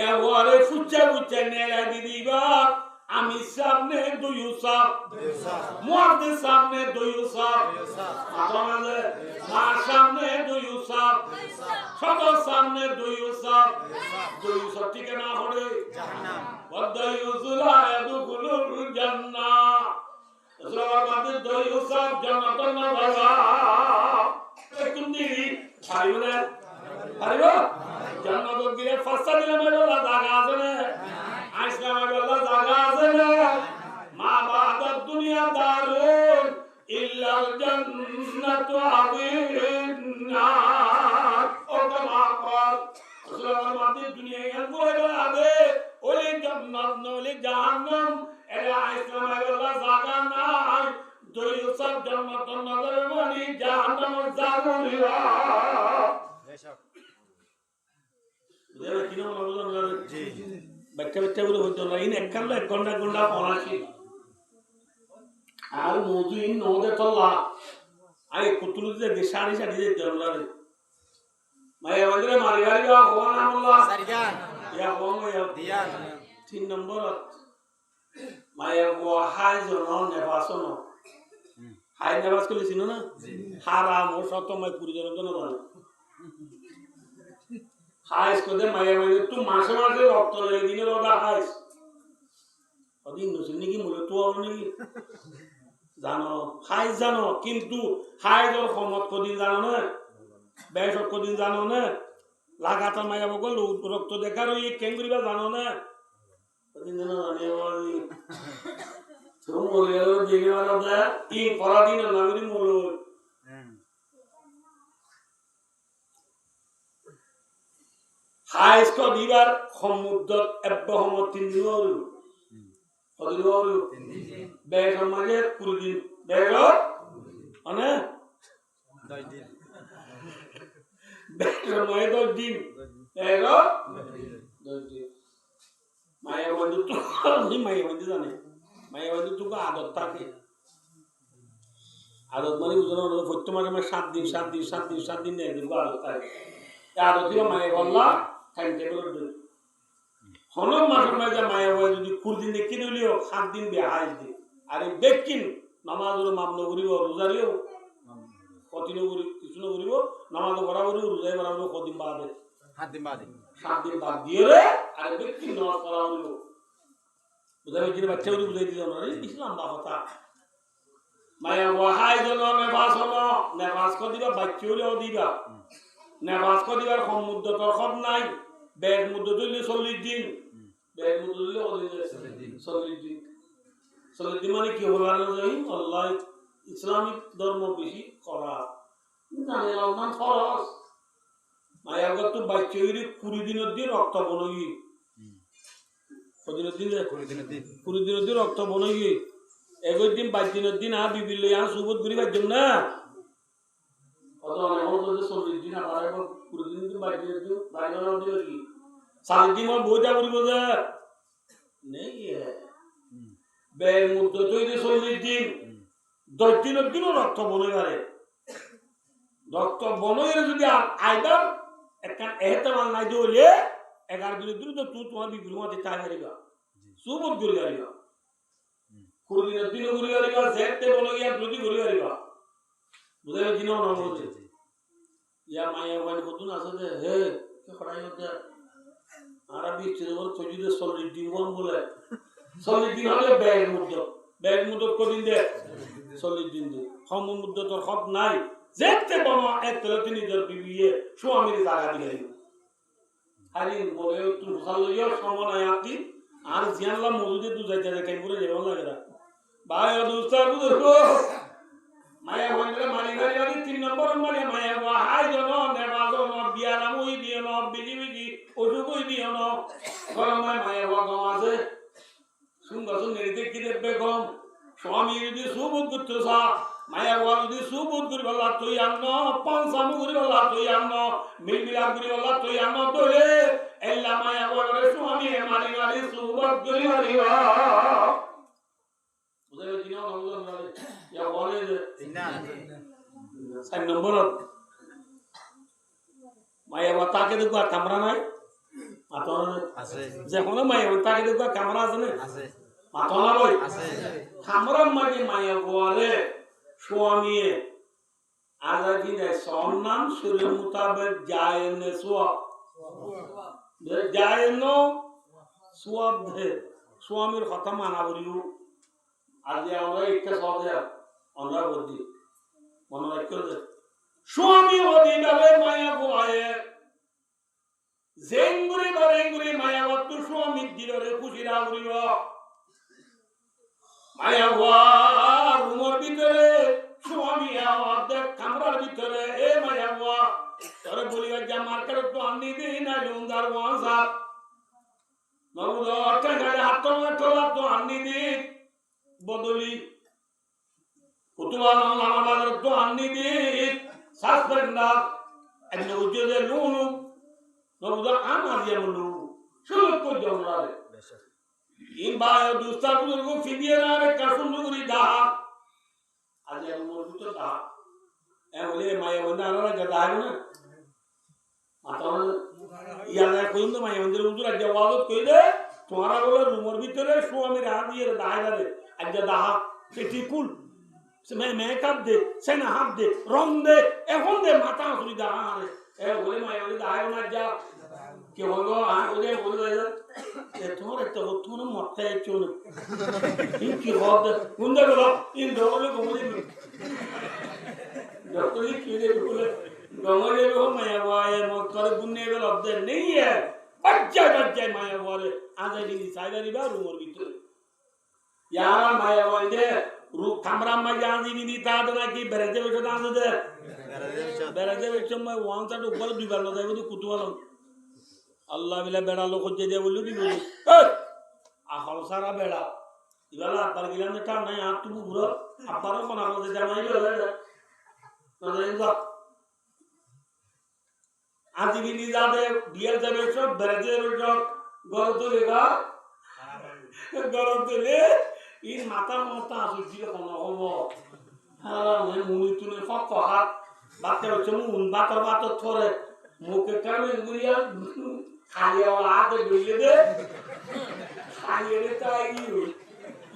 মায়া ওরে ফুচা ফুচা নেলা দিদিবা আমি সামনে দুই সাপ মুর্দে সামনে দুই সাপ আমাদের মা সামনে দুই সাপ সব সামনে দুই সাপ ঠিক না হরে জাহান্নাম ওয়াদায়ুজুলা ইয়াদখুলুল জান্নাহ আসলামাদের দুই সাপ জান্নাতের না বাবা কোন দিদি পারিবে পারিবে জান্নাতের গিয়ে ফাসা দিলে মেলা জায়গা আছে না আইসলাম মেলা জায়গা আছে না মা বাদার দুনিয়া দারুন ইল্লাল জান্নাতু আযিন্নাত ও মা কর আসলামাদের দুনিয়া এর বড় আবে ওই জান্নাত নলে জাহান্নাম এরা আইসলাম মেলা জায়গা নাই দুই সব জান্নাতের নজর বলি জাহান্নামের জাগুরিয়া দেবে কিনো বলুন জি বাচ্চা বাচ্চা গুলো হতো না ইন এক ঘন্টা পড়াছি আর মজুইন নদে তল্লা আই কুতুলুতে দেশানি সারি যে জনলারে মায়া বন্ধরে মারিগারি বা কোন আমলা সারিগান ইয়া কোন ইয়া 3 নম্বর মায়া গো হাই জন নেবাসন হাই নেবাস কলি চিনো না হারাম ও সতময় পুরি জন জন জানো হাইস কোদে মায়া মায়া তু মাসে মাসে রক্ত লই দিনে রোদা হাইস অদিন নসিনি কি মূল তো আর নাকি জানো হাইস জানো কিন্তু হাইজর ক্ষমত কদিন জানো না বেশ কদিন জানো না লাগাতার মায়া বগল রক্ত দেখার ওই কেঙ্গুরিবা জানো না কদিন জানো জানি ওই তো মরে জেগে মারা কি পরাদিন নাগরি মূল হাইস কো দিবার সমুদ্র এবহমত 3 দিন হলো কদিন হলো 3 দিন বেশ মাঝে পুরো দিন বেশ মানে 10 দিন বেশ মাঝে 10 দিন বেশ 10 দিন মায়া বন্ধু তো নি মায়া বন্ধু জানে মায়া বন্ধু তো আদত থাকে আদত মানে বুঝনো প্রত্যেক মাসে 7 দিন একদিন আদত থাকে আদত দিও মায়া বললা টাইম টেবিল দে হলো মাসের মাঝে মায়া হয় যদি কুরদিন দেখি দিলিও 7 দিন বেহাইজ দে আরে বেকিন নামাজের মামলা করিব রোজারিও কতিনো করি কিছু না করিব নামাজ বরাবর রোজাই বরাবর কদিন বাদে 7 দিন বাদ দিয়ে রে আরে বেকিন নামাজ পড়া হলো বুঝাই কি বাচ্চা উনি বুঝাই দিও না ইসলাম বা কথা মায়া ওয়াহাই জন নেবাস কো দিবা বাচ্চা হলেও দিবা নেবাস কো দিবার সমুদ্র তরফ নাই বেগ মুদ্দ দিলে 40 দিন বেগ মুদ্দ দিলে 40 দিন মানে কি হলো আল্লাহ ইসলামিক ধর্ম বেশি করা জানে রমজান ফরজ মায়াগত তো বাচ্চাগিরি 20 দিনের দিন রক্ত বনগি কদিনের দিন 20 দিনের দিন রক্ত বনগি 21 দিন 22 দিনের দিন আর বিবিল লইয়া সুবত করি বাজম না কত আমার বলতে 40 দিন আর 20 দিন 22 দিনের দিন বাইরে দিও কি 40 দিন বইটা করিব যে নেই বের মুদ্দ তৈরি 40 দিন 10 দিনের দিন রক্ত বনে গেলে রক্ত বনে যদি আইবার একটা এহতেমাল নাই দিলে 11 দিনের দিন তো তুই তোমার বিবির মধ্যে চাই হারিবা সুবত করি হারিবা 20 দিনের দিন করি হারিবা যেতে বলে গিয়া যদি করি হারিবা বুঝাই দিন না বলছে ইয়া মায়া ওয়ান কতন আছে যে হে কে খড়াই হতে আরবি চিরবল তজিদে 40 দিন বলে 40 দিন হলে ব্যাগ মুদ্দ কদিন দে 40 দিন দে হম মুদ্দ তোর খব নাই যেতে বাবা এক তলতে নিজের বিবিয়ে স্বামীর জায়গা দিলে আরে বলে তুই ভালো লইও সময় আতি আর জিয়ানলা মজুদে দু যাইতে দেখাই পুরো যেও লাগে না ভাই দোস্তার বুঝো মায়া বন্ধরে মালিগারি আদি 3 নম্বর মানে মায়া হাই জন নেবাজ ন বিয়ারামই দিও ন বিজি ওটুকুই দিও ন গরম মায়া গম আছে সুন্দর নেরিতে কি দেবে গম স্বামী যদি সুবোধ করতে সা মায়া যদি সুবোধ করি বলা তুই আন্ন পাঁচামু করি বলা তুই আন্ন মিলমিলা করি বলা তুই আন্ন তোলে এল্লা মায়া বলে স্বামী মালিগারি সুবোধ করি মারিবা বুঝাই দিন না ইয়া বলে যে 4 নম্বর মায়া তাকে দেখো কামরা নাই যেখানে মায়া তাকে দেখবা ক্যামেরা আছে না মাথা বই খামরার মাঝে মায়া গোয়ারে স্বামী আজাদি দেয় সম্মান শরীর মোতাবেক যায় নে সোয়াব যায় নো সোয়াব দে স্বামীর কথা মানা করিও আজ আমরা একটা সহজে আমরা বলি মনে রাখতে স্বামী অধীনভাবে মায়া গোয়ায় জেঙ্গুরি ধরেঙ্গুরি মায়াবত স্বামী দিলরে খুশি রাগরিব মায়া গোয়া রুমের ভিতরে স্বামী অর্ধেক কামরার ভিতরে এ মায়া গোয়া তোর বলিবা যা মার্কেট তো আনি দিই না লুঙ্গার ওয়াসা নবুদ অর্থ গাড়ি হাত তোলা তো আনি দিই বদলি কুতুবা লামাবাজার তো আনি দিই সাসপেন্ডার এমনি উজ্জ্বলে লুনু নবুদ আমার যেমন শুরু করে জমরারে ইনবা দুস্তার বুজুর্গ ফিদিয়ে না রে কাসুন্দুরি দাহা আজ এমন মরবুত দাহা এ বলে মায়া বন্ধা আনারা গদা হয় না মাতা ইয়াদা কইন্দো মায়া বন্ধের উজুর আজ ওয়াজত কইলে তোমারা বলে রুমের ভিতরে স্বামীর হাত দিয়ে দাহাই দাঁড়ে আজ দাহা সেটি কুল সে মেকআপ দে সে না হাত দে রং দে এখন দে মাথা আসুরি দাহা আরে এ বলে মায়া বন্ধে দাহাই না যা কে বলবো ওদের বলে তোমার একটা অত্যন্ত মত্তায় চলে কি হবে গুন্ডা গুলো ইন দৌড়লে ঘুমে डॉक्टर जी कीड़े बोले गमले को माया वाए मोकर गुन्ने को लब्ध नहीं है बच्चा माया वाले आजा दी साइडरी बा रूमर भीतर यार माया वाले रू कमरा में जान दी तादना की बेरजे बेचो दान दे बेरजे बेचो मैं वहां से ऊपर दीवार लगा दे तो कुतवाल अल्लाह बिला बेड़ा लो खोजे दे बोलू दी बोलू आ हलसारा बेड़ा इवाला अपर गिला ने टा नहीं आप तू बुरा अपर को ना दे जाना ही लगा आज भी नहीं जाते बियर जब एक शॉट बरजे बेचो गौर तो लेगा गौर तो ले इन माता मोता आसुजी को ना हो वो हाँ मैं मुनी तूने फक हाथ बात करो चमू उन बात थोड़े मुके करने गुड़िया खाली वाला हाथ गुड़िया दे खाली रे ताई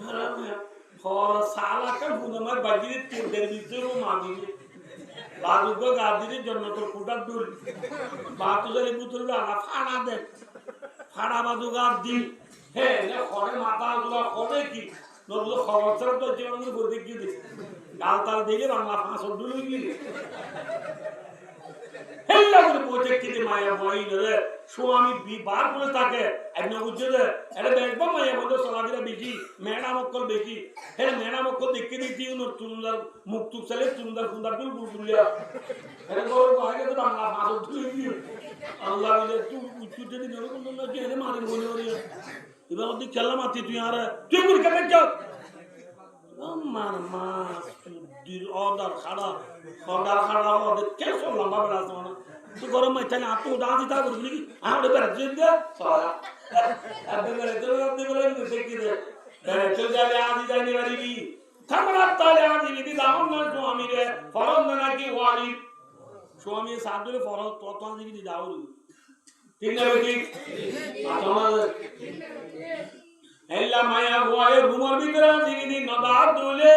हाँ मैं और साला का बुना मैं बजरी तीन देर बीते रो मांगी बाजू को गादी जन्म तो फुटा दूर बातों से बुतुल लाना फाड़ा दे फाड़ा बाजू गादी हे ने खोरे माता जुला खोरे की नो बुलो खबर तो जीवन में बोल देखी दे गाल ताल देले बांग्ला फांस डुलू की हेल्ला করে পৌঁছে কিতে মায়া বই রে স্বামী বিবার বলে থাকে আপনি বুঝলে এটা দেখবো মায়া বলে সলাবিরা বেশি মেনা মক্কল বেশি এর মেনা মক্কল দেখতে দিতি উন তুমদার মুক্তুক চলে তুমদার কুন্দার দুল বুলবুলিয়া এর গর বাইরে তো বাংলা ভাষা ধুই আল্লাহ বলে তুই উচ্চতে দিন কোন না যে মারি মনে হরি এবার ওদি খেলা মাতি তুই আর তুই মুর কেন যাও আমার মা দিল অর্ডার খাড়া ওদের কে সব লম্বা বেড়া আছে মানে তুই গরম মাইতে না আপু দাঁড়ি তা করবি কি আমাদের বেড়া দিয়ে দে সারা আপনি বেড়া তো আপনি বেড়া দেখি দে বেড়া চল যাবে আদি জানি বাড়ি থামরা তালে আদি বিধি দাম না স্বামী রে ফরজ না কি ওয়ালি স্বামী সাদুরে ফরজ তত আদি বিধি দাও ঠিক না ঠিক তোমার এল্লা মায়া গোয়ে রুমের ভিতরে দিদি নদা দুলে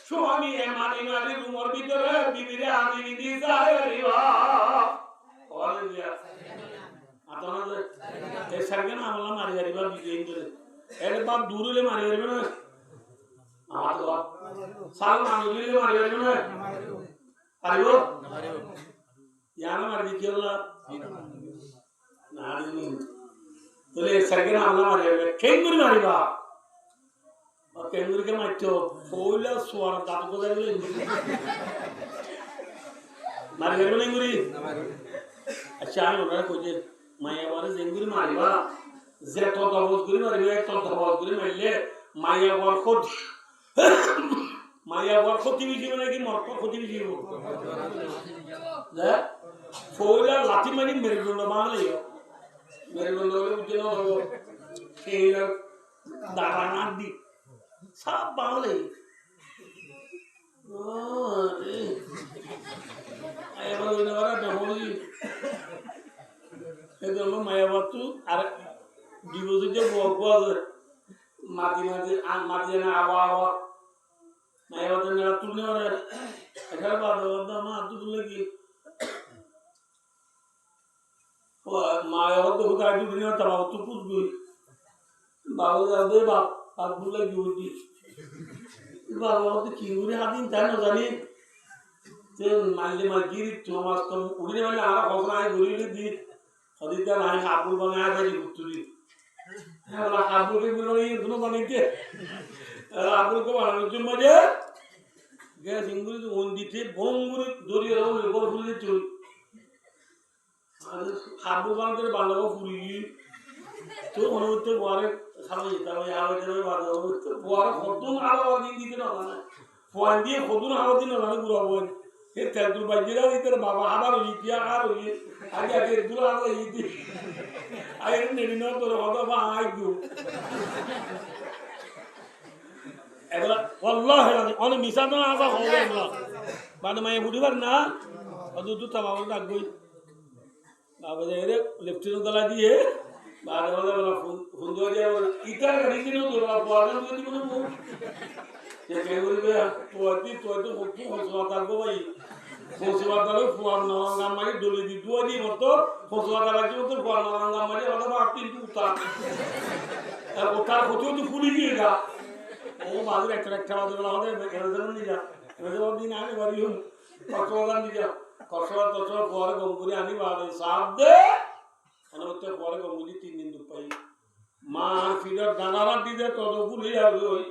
স্বামী এ মারি রুমের ভিতরে বিবিরে আদি বিধি যায় রিবা ওরে দিয়া আতনা এ সরগে না আমলা মারি রিবা বিজে ইন্দরে এর বাপ দূরলে মারি রিবা না আমার তো সাল মারি মারি রিবা না পারিবো ইয়ানা মারি দিওলা নানি তোলে সরগে না আমলা মারি রিবা কেঙ্গুরি মারিবা केंद्र के माइतो फोइला स्वार दात को देले मार गेलो नेंगुरी अच्छा आयो ना कोजे माया बारे जेंगुरी मारिबा जे तो दबोज गुरी मारिबा एक तो दबोज गुरी मारले माया बर खोटी बिजी बने कि मरको खोटी बिजी हो जे फोइला लाठी मारी मेरुदंड मारले मेरुदंड उजनो केला दाराना दी सब बांगले अरे आया बोलो ना वाला डमोली এই জন্য মায়াবাতু আর ডিভোর্সের যে বক আছে মাটি মাটি মাটি না আবহাওয়া মায়াবাতের নেওয়া তুলনে পারে এখানে বাধা বাধা মা হাত তুলে কি মায়াবাত তো কোথায় দুদিন তারা তো পুষবি বাবা যাবে বাপ বাপ বলে কি উঠি বাবা তো কি করে হাতিন তাই না জানি যে মাইলে মাগির তোমার তো উড়ে মানে আর খবর আই ঘুরিয়ে দি হদিতা নাই আবুল বানায় বাড়ি ঘুরতুরি হ্যাঁ আবুলকে বলে দুনো বানাইতে আবুলকে বানানোর জন্য যে গ্যাস ইংগুলি দিতে বঙ্গুরি দরিয়ে রাখো লেবর ফুলে চল আবুল বানাতে বানাবো ফুলি তো মনে হচ্ছে বরে খাওয়া যেতে হবে আলো যেতে হবে বাধা হবে তো বরে কতন আলো দিন দিতে না জানে ফোন দিয়ে কতন আলো দিন না জানে ঘুরাবো এর তেলতুল বাজিরা দিতে বাবা আবার ইতিয়া আর ওই আগে আগে দুলা আলো ইতি আগে নেড়ি না তোর কথা বা আই গো এগুলা আল্লাহ অনেক মিশা তো আসা হবে না বাদ মায়ে বুঝিবার না অত দুটা বাবা ডাকবই বাবা যে লেফটেন্ট গলা দিয়ে বাদ বলে বলা ফোন দিয়ে ইটার গাড়ি কিনো তোর বাবা যদি কোনো যে কে বলবে তুই তো মুক্তি হসওয়া থাকবো ভাই হসওয়া থাকলে ফুয়ার নরঙ্গাম মারি ডলে দি দুয়া দি মতো হসওয়া থাকলে মতো ফুয়ার নরঙ্গাম মারি ওটা বা কিন্তু উতার ওটার হতেও তো ফুলি গিয়ে গা ও বাজুর একটা বাজু বলা হবে এরকম নিয়ে যা এরকম দিন আনি বাড়ি হুম কষ্টবাদান নিয়ে যা কষ্টবাদ তষ্টবাদ পরে গম করে আনি বাড়ি সাপ দে অনবত্য পরে গম করে 3 দিন দুধ পাই মা ফিডার দানারা দিতে তত ফুলে যাবে ওই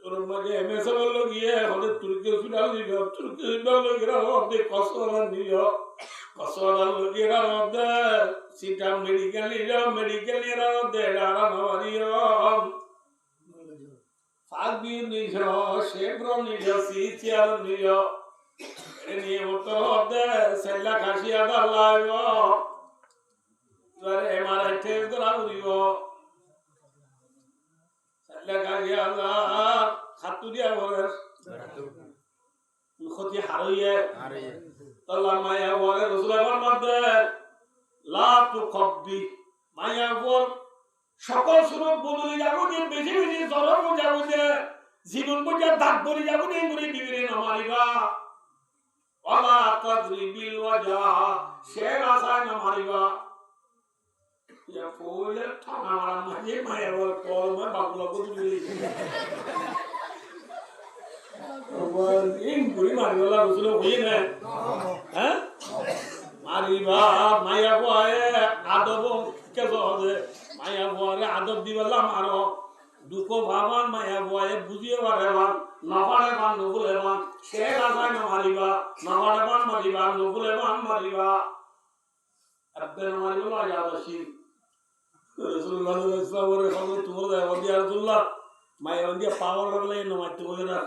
তোর মাঝে এমএসএ বললো গিয়ে আমাদের তুর্কি হসপিটাল নিল তুর্কি হসপিটাল লোকেরা হবে কষ্টবাদান নিল কষ্টবাদান লোকেরা হবে সিটা মেডিকেল নিল মেডিকেল নিয়ে হবে ডারা নবারিও ফাগবি নিজ শেব্রন নিজ সিচিয়াল নিজ নিয়ে মতো হবে সেলা খাসি আদা লাগো এমআরআই টেস্ট করা করিব সেলা খাসি আদা খাতু দিয়া বলে ক্ষতি হারিয়ে তাল্লা মায়া বলে রসুলের মধ্যে লা তু খব্বি মায়া বল সকল সুরত বদলে যাবো যে বেশি বেশি সরব যাবো যে জীবন পর্যন্ত দাঁত ধরে যাবো যে করে বিবিরে নামারিবা ওয়ালা তাদরিবিল ওয়াজা শের আসায় নামারিবা ইয়া ফুলে থানা মাঝে মায়া বল কলমে বাবলা বদলে ওয়াল ইন গুরি মারিওলা রসুল হই না হ্যাঁ মারিবা মায়া বয়ে আদব কেজ হবে মায়া বুয়ারে আদব দিবেলাম আরো দুঃখ ভাবান মায়া বুয়ারে বুঝিয়ে পারেবান নবারে বান নবুলে বান সে রাজায় না মারিবা নবারে বান মারিবা নবুলে বান মারিবা আব্দুল মারিবা আয়াবাসি রাসূলুল্লাহ সাল্লাল্লাহু আলাইহি ওয়াসাল্লাম তোমার দাওয়াত দিয়া রাসূলুল্লাহ মায়া দিয়া পাওয়ার লাগলে না মারতে হবে না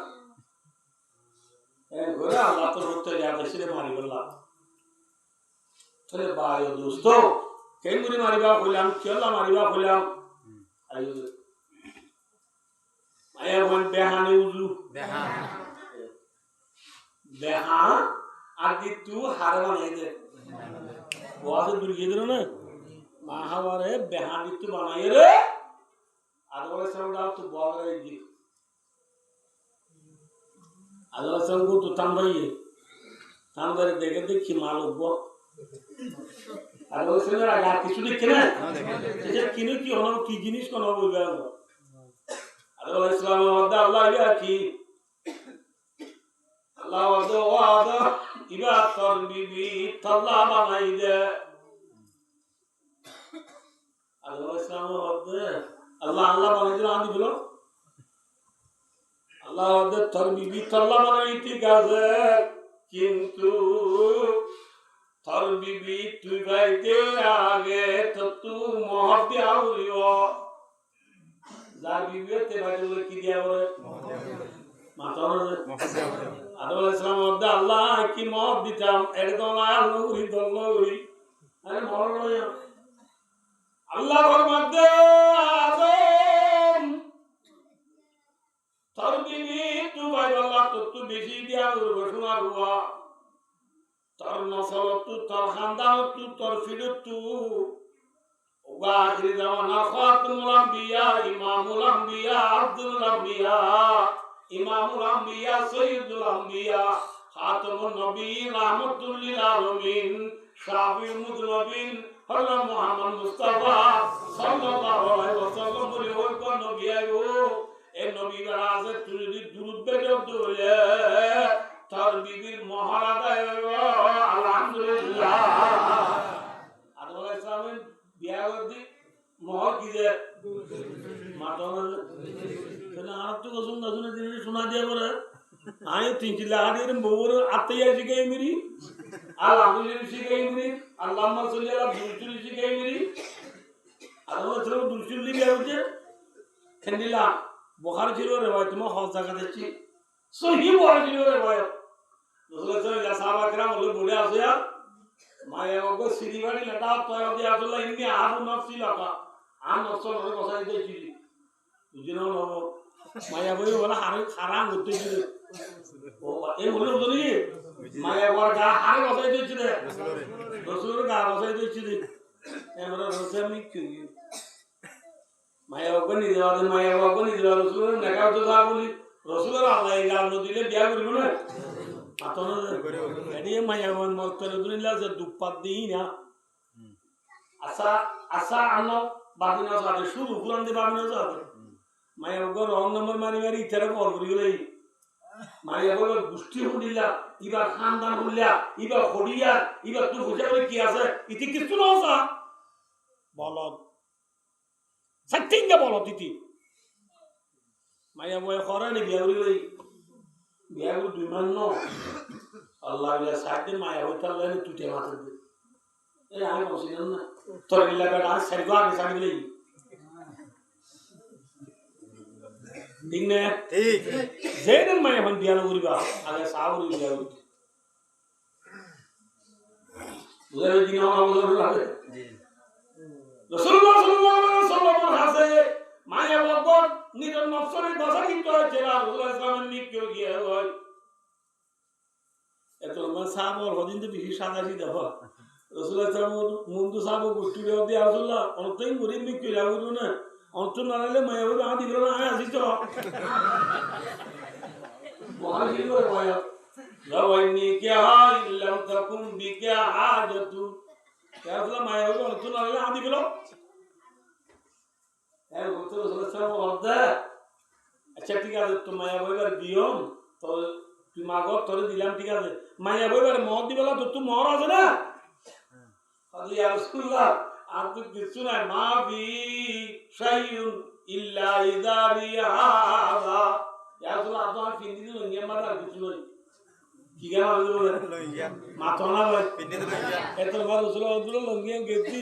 এ ঘোরা আল্লাহ তো রতে আয়াবাসি মারিবলা তাহলে ভাই দোস্ত কেন করে মারিবা কইলাম কেলা মারিবা কইলাম আইও মায়া বন বেহানে উজু বেহা আদি তু হার বানাই দে ওয়াজ দুর্গে দিল না মাহাওয়ারে বেহানি তু বানাই রে আদওয়ার সঙ্গে তো বল রে দি আদওয়ার সঙ্গে তো তামবাই দেখে দেখি মালুক আর ওই সঙ্গে আর কিছু দেখে না এটা কিনে কি হলো কি জিনিস কোন বলবে আল্লাহ ইসলামের মধ্যে আল্লাহ ইয়া কি আল্লাহ ওয়াদা ইবা তর বিবি তাল্লা বানাই দে আল্লাহ ইসলামের মধ্যে আল্লাহ বানাই দিল আদি বলো আল্লাহ ওয়াদা তর বিবি তাল্লা বানাই ঠিক আছে কিন্তু তোর বিবি তুই গাইতে আগে তো তু মহব্বত আউরিও যা বিবিতে বাজলে কি দিয়া বলে মাতার আদম ইসলাম মধ্যে আল্লাহ কি মহব্বত দিতাম একদম আল্লাহরি দল্লহরি আরে মরণ আল্লাহর মধ্যে আদম তোর বিবি তুই গাইলা তো তু বেশি দিয়া করবে শোনা রুয়া তোর নসলতু তোর খানদানতু তোর ফিরতু ওয়াখির দাওয়ানা খাতুমুল আম্বিয়া ইমামুল আম্বিয়া আব্দুল আম্বিয়া ইমামুল আম্বিয়া সাইয়্যিদুল আম্বিয়া খাতামুন নবিয়্যিন রাহমাতুল লিল আলামিন শাফিউল মুযনিবিন হযরত মুহাম্মদ মুস্তাফা সাল্লাল্লাহু আলাইহি ওয়াসাল্লাম বলে ওই কোন নবী আইও এই নবী রাজে তুই দুরূদ বেজব দলে তার বিবির মহারাজা আলহামদুলিল্লাহ আদম আলাইহিস সালামের বিয়া করতে মহর কি যে মাতন কেন আর তো কসম না শুনে দিন শোনা দিয়া করে আই তিন চিল্লা আদির বউর আত্মীয় শিখাই মিরি আলহামদুলিল্লাহ শিখাই মিরি আল্লাহুম্মা সাল্লি আলা দুরুদ শিখাই মিরি আদম আলাইহিস সালাম দুরুদ বিয়া হচ্ছে খেন্দিলা বুখারী ছিল রিওয়ায়াত মো হজ জায়গা দেখছি সহিহ বুখারী ছিল রিওয়ায়াত রাসূলুল্লাহ সাহাবা کرام বলে বলে আসে মায়া ওগো সিরিবাড়ি লটা তয় দিয়ে আসলে ইনকে আবু নফসি লাগা আম নফসল ওরে বসাই দিয়েছি বুঝিনো নব মায়া বই বলা হারে খারাপ হতে ছিল ও এই বলে বলি মায়া ওর গা হারে বসাই দিয়েছি রে রসুলের গা বসাই দিয়েছি রে এমরা রসুল নি কি মায়া ওগো নি দেওয়া মায়া ওগো নি দেওয়া রসুলের নেকাও তো যা বলি রসুলের আল্লাহ এই গাল দিলে বিয়া করব না আতন এডি মায়া ওন মতরে দুনিলা যে দুপাত দিই না আসা আসা আনো বাদিনা সাথে শুরু কুরআন দি বাদিনা সাথে মায়া ওগো রং নম্বর মারি মারি ইতারে কল করি গলাই মায়া ওগো গুষ্টি হদিলা ইবা খানদান হলিয়া ইবা হডিয়া ইবা তুই বুঝা করে কি আছে ইতি কিছু না আছে বলদ সত্যিঙ্গা বলদ ইতি মায়া বয় খরানি বিয়া করি গলাই বিয়া করে দুই মান ন আল্লাহ ইয়া সাইডে মায়া হইতার লাগে তুইতে মাথা দে এই আমি বসিলাম না তোর লাগা না সাইডা আগে সাইড দিই ঠিক না ঠিক যেদিন মায়া হন বিয়া করিবা আগে সাউরি বিয়া করি বুঝাই দিন আমার লাগে জি রাসূলুল্লাহ সাল্লাল্লাহু আলাইহি ওয়াসাল্লাম হাসে মায়া বগর নিরন নফসের কথা কিন্তু আছে রাসূলুল্লাহ সাল্লাল্লাহু আলাইহি ওয়াসাল্লাম গিয়ে হয় এত মা সাহাবর হদিন তো বেশি সাদাসি দেখো রাসূলুল্লাহ সাল্লাল্লাহু আলাইহি ওয়াসাল্লাম মুন্ডু সাহাব গুষ্টিরে দিয়ে রাসূলুল্লাহ অন্তই মুরিদ মি কি লাগু না অন্ত নালে মায়া বগর আদি দিল না আসি তো বুখারী করে মায়া লাওয়াইনি কিয়া ইল্লাম তাকুম বিকা হাজাতু রাসূলুল্লাহ মায়া বগর অন্ত নালে আদি দিল এই বলতো রাসূলুল্লাহ ওয়াদা আচ্ছা ঠিক আছে তো মায়া বগর দিয়ম তো তুই মাগো তোরে দিলাম ঠিক আছে মায়া বগর মদ দিবলা তো তুই মর আছে না আদি ইয়া রাসূলুল্লাহ আর তো কিছু নাই মা বি শাইউন ইল্লা ইদারিয়াদা ইয়া রাসূলুল্লাহ আপনার ফিন্দি দিন লঙ্গিয়া মারা কিছু নাই কি গা বলে লঙ্গিয়া মাথনা ভাই ফিন্দি দিন লঙ্গিয়া এত বড় রাসূলুল্লাহ লঙ্গিয়া গেছি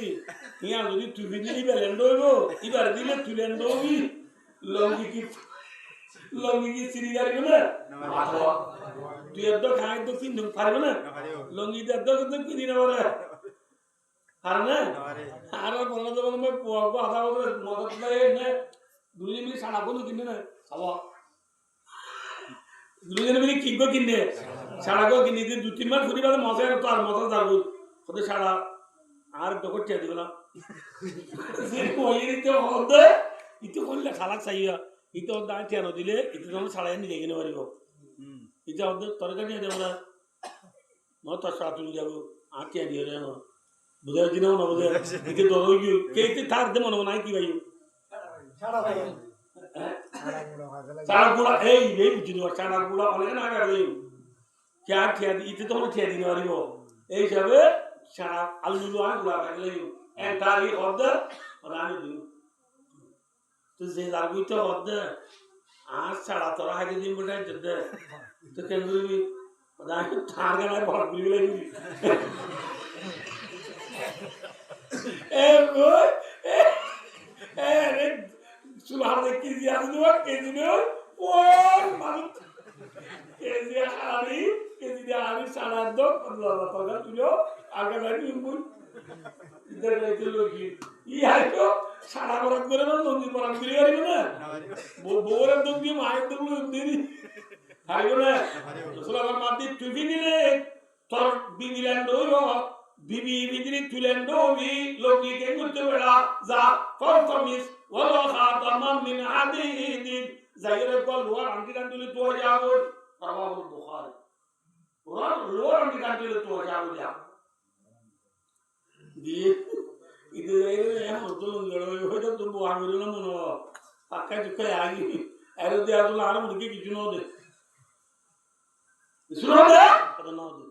ইয়া যদি তুই ফিন্দি দিবে লেন্ডইবো এবার দিলে তুই লেন্ডবি লঙ্গি কি সিরিয়ার গেলে মাথা তুই এত খাই তো তিন দিন পারবে না লঙ্গি এত তো কি দিন পারে আর না আর বলা যাবে না পোয়া আধা বছর মদত লাগে না দুই মিনিট সাড়া কোনো কিনে না খাওয়া দুই মিনিট কিনবো কিনে সাড়াগো কিনে দিয়ে 2-3 মাস ঘুরি বাদে মজা তো আর মজা যাবো ওদের সাড়া আর দোকান টিয়া দিব না যে কইরিতে হদে ইতো করলে খালাক চাইয়া ইতো দাঁড় টিয়া দিলে ইতো যখন ছাড়াই নিয়ে কিনে পারিব ইতো হদে তরকারি দেব না মই তোর সাথে তুলে যাবো আর টিয়া দিয়ে দেব বুঝাই দিনাও না বুঝে ইতো দরই গিয়ে কেইতে তার দে মনে নাই কি ভাই ছাড়া ভাই ছাড়া গুড়া এই বুঝি না ছাড়া গুড়া অনেক না গাড়ি क्या टिया इते तो टिया दिन पारिब এই হিসাবে সারা আলু আর গুড়া লাগলে এক তারিখ অর্ধ রানি দিন তো যে লাগবিতে অর্ধ আর ছাড়া তোরা আগে দিন বলে যেতে তো কেন করবি ওদাই ঠার গায় ভর গুলি লাগবি রে সুলার দেখি দিয়া দুয়া কেজি নো ও মানুষ কেজি হারি সারা দো আল্লাহ তাআলা তুলো আগে লাগি ইমুন ইদার লাইতে লোকি ই হাইতো সারা বরাত করে না নন্দী বরাত করে পারিব না বউরে দম দিয়ে মায়ের দম দিদি হারিব না রাসূল আমার মাটি টুপি নিলে তোর বিবিলেন দইব বিবি বিদিরি তুলেন দবি লোকি কে করতে বেড়া যা ফলতমিস ওয়ালা খাতামান মিন হাদিদিন জাইরে কল লোয়ার আন্টি কান্টুলি তো যাবো রাওয়াহুল বুখারী ওরা লোয়ার আন্টি কান্টুলি তো যাবো যা দিয়ে ಇದು ಹೊಯ್ದ ತುಂಬ ಆಗಿರಲಿಲ್ಲ ನಾನು ಪಕ್ಕ ಚುಕ್ಕ ಆಗಿ ಯಾರದ್ದೇ ಆದ್ರೂ ಆರಾಮ ಹುಡುಗಿ ಕಿಚು ನೋದೆ শুনতে ಅದನ್ನ ಹೌದು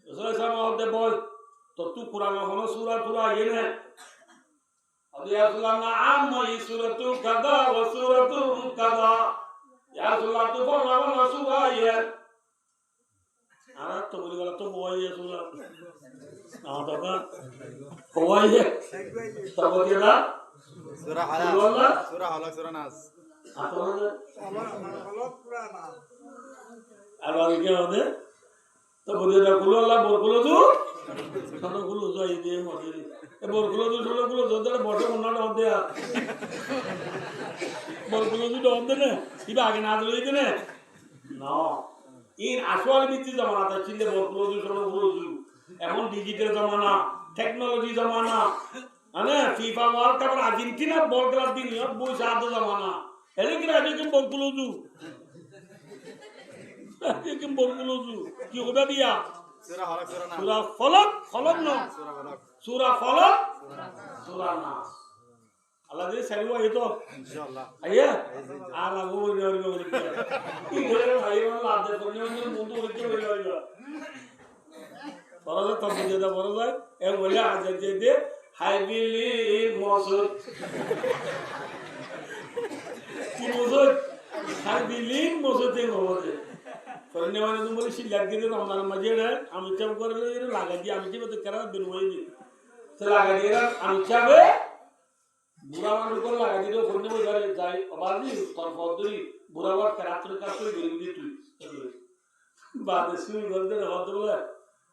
ರಸೂಲ್ ಹೋದೆ ಬೋಲ್ ತತ್ತು ಕುರಾನ್ ಹೋನ ಸೂರಾ ತುರಾ ಏನೇ ಅದು ಯಾ ರಸೂಲನ್ನ ಆಮ್ಮ ಈ ಸೂರತು ಕದಾ ವ ಸೂರತು ಕದಾ ಯಾ ರಸೂಲ ತು ಬನ ಸೂರಾ ಯೆ আরা তো বলি গলা তো বই আসুলা না দাদা বই তব কেডা সূরা হালাক সূরা নাস আপনারা হালাক পুরা নাস আর কি হবে তো বলি দা কুলো আল্লাহ বরকুলো দু সনো কুলো যাই দে মতে এ বরকুলো দু সনো কুলো জদলে বড় মন্নাটা হতে আ বরকুলো দু দন্দে না ইবা আগে না দিলে দিনে না in আসল বিদ্যুৎ জামানাটা চিনতে বরকুলো দু সনো কুলো দু এখন ডিজিটাল জামানা টেকনোলজি জামানা মানে ফিফা ওয়ার্ল্ড কাপ আর্জেন্টিনা বল খেলার দিন বই সাদ জামানা এলে কি রাজে কি বরকুলো দু কি বরকুলো দু কি হবে দিয়া সূরা হালাক সূরা ফলক ফলক না সূরা ফলক সূরা নাস আল্লাহ দে সাইও আইতো ইনশাআল্লাহ আইয়া আর লাগো ওই কি বলে ভাই ওলা আদে করনি মুন্ডু ওইকে হইলো বড় তো বুঝে দা বড় যায় এ বলে আজ যে দে হাই বিলি মসুদ কি মসুদ হাই বিলি মসুদে হবে করনি মানে তুমি বলি শিলার গিয়ে রমজান মাঝে আমি চাপ করে লাগা দিয়ে আমি যে তো করা বেনওয়াই দি তো লাগা দিয়ে আমি চাবে বুড়া মানুষ করে লাগা দিয়ে করনি বলে যায় আবাদি তোর পদরি বুড়া বাট কারাত্র কাছে গিয়ে দি তুই বাদে শুই বলতে হতো বলে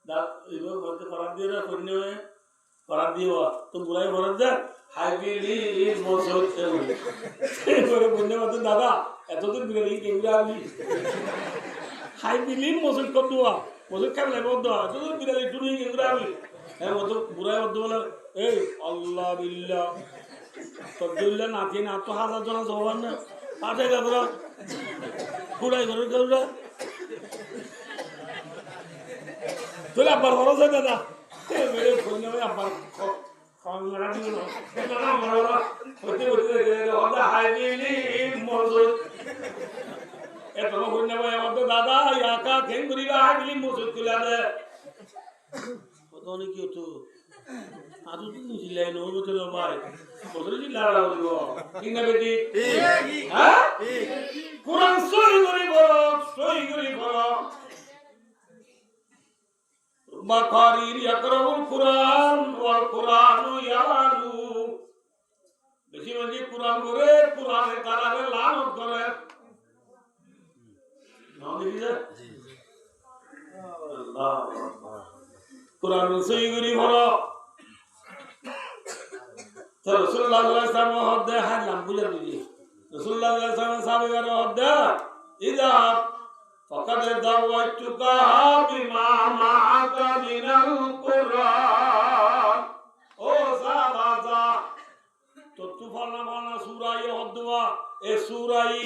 দা ইবো বলতে করা দিয়ে না করনি হয় করা দিও তো বুড়াই বলে দে হাই বিলি মসুদ করে করনি বলতে দাদা এতদিন বিলি কেমরা আমি হাই বিলি মসুদ কর দোয়া মসুদ কেমন লাগবে দোয়া এতদিন বিলি টুনি কেমরা আমি হ্যাঁ মতো বুড়াই বলতে বলে এই আল্লাহ বিল্লাহ তদ্দুল্লাহ নাতি না তো হাজার জন জবান না পাঠে গাবরা বুড়াই করে গাবরা তোলে আব্বার খরচ হয় দাদা মেরে ফোন নেবে আব্বার খাওয়া দিল হতে হতে হতে হাই বিলি মসুদ এত ফোন নেবে আমার দাদা ইয়াকা কেন করিবা হাই বিলি মসুদ তুলে দে কত অনেক কি হতো আদু তুমি জিলাই নো বলতে ভাই বদলে জিলা রাখব ঠিক না বেটি হ্যাঁ কোরআন সই করে বলো বাকারির ইয়াকরাউল কুরআন ওয়াল কুরআনু ইয়ালু বেশি বেশি কুরআন করে কুরআনের কালামে লানত করে নাম দিছে জি আল্লাহ কুরআন সই করে বলো তো রাসূলুল্লাহ সাল্লাল্লাহু আলাইহি ওয়াসাল্লাম হদে হালাম বুঝা বুঝি রাসূলুল্লাহ সাল্লাল্লাহু আলাইহি ওয়াসাল্লাম সাহাবীরা হদে ইদা ফাকাদ দাওয়াতুকা বিমা মাআকা মিনাল কুরআন ও সাহাবা তো তুফানা বানা সূরা হদওয়া এ সূরাই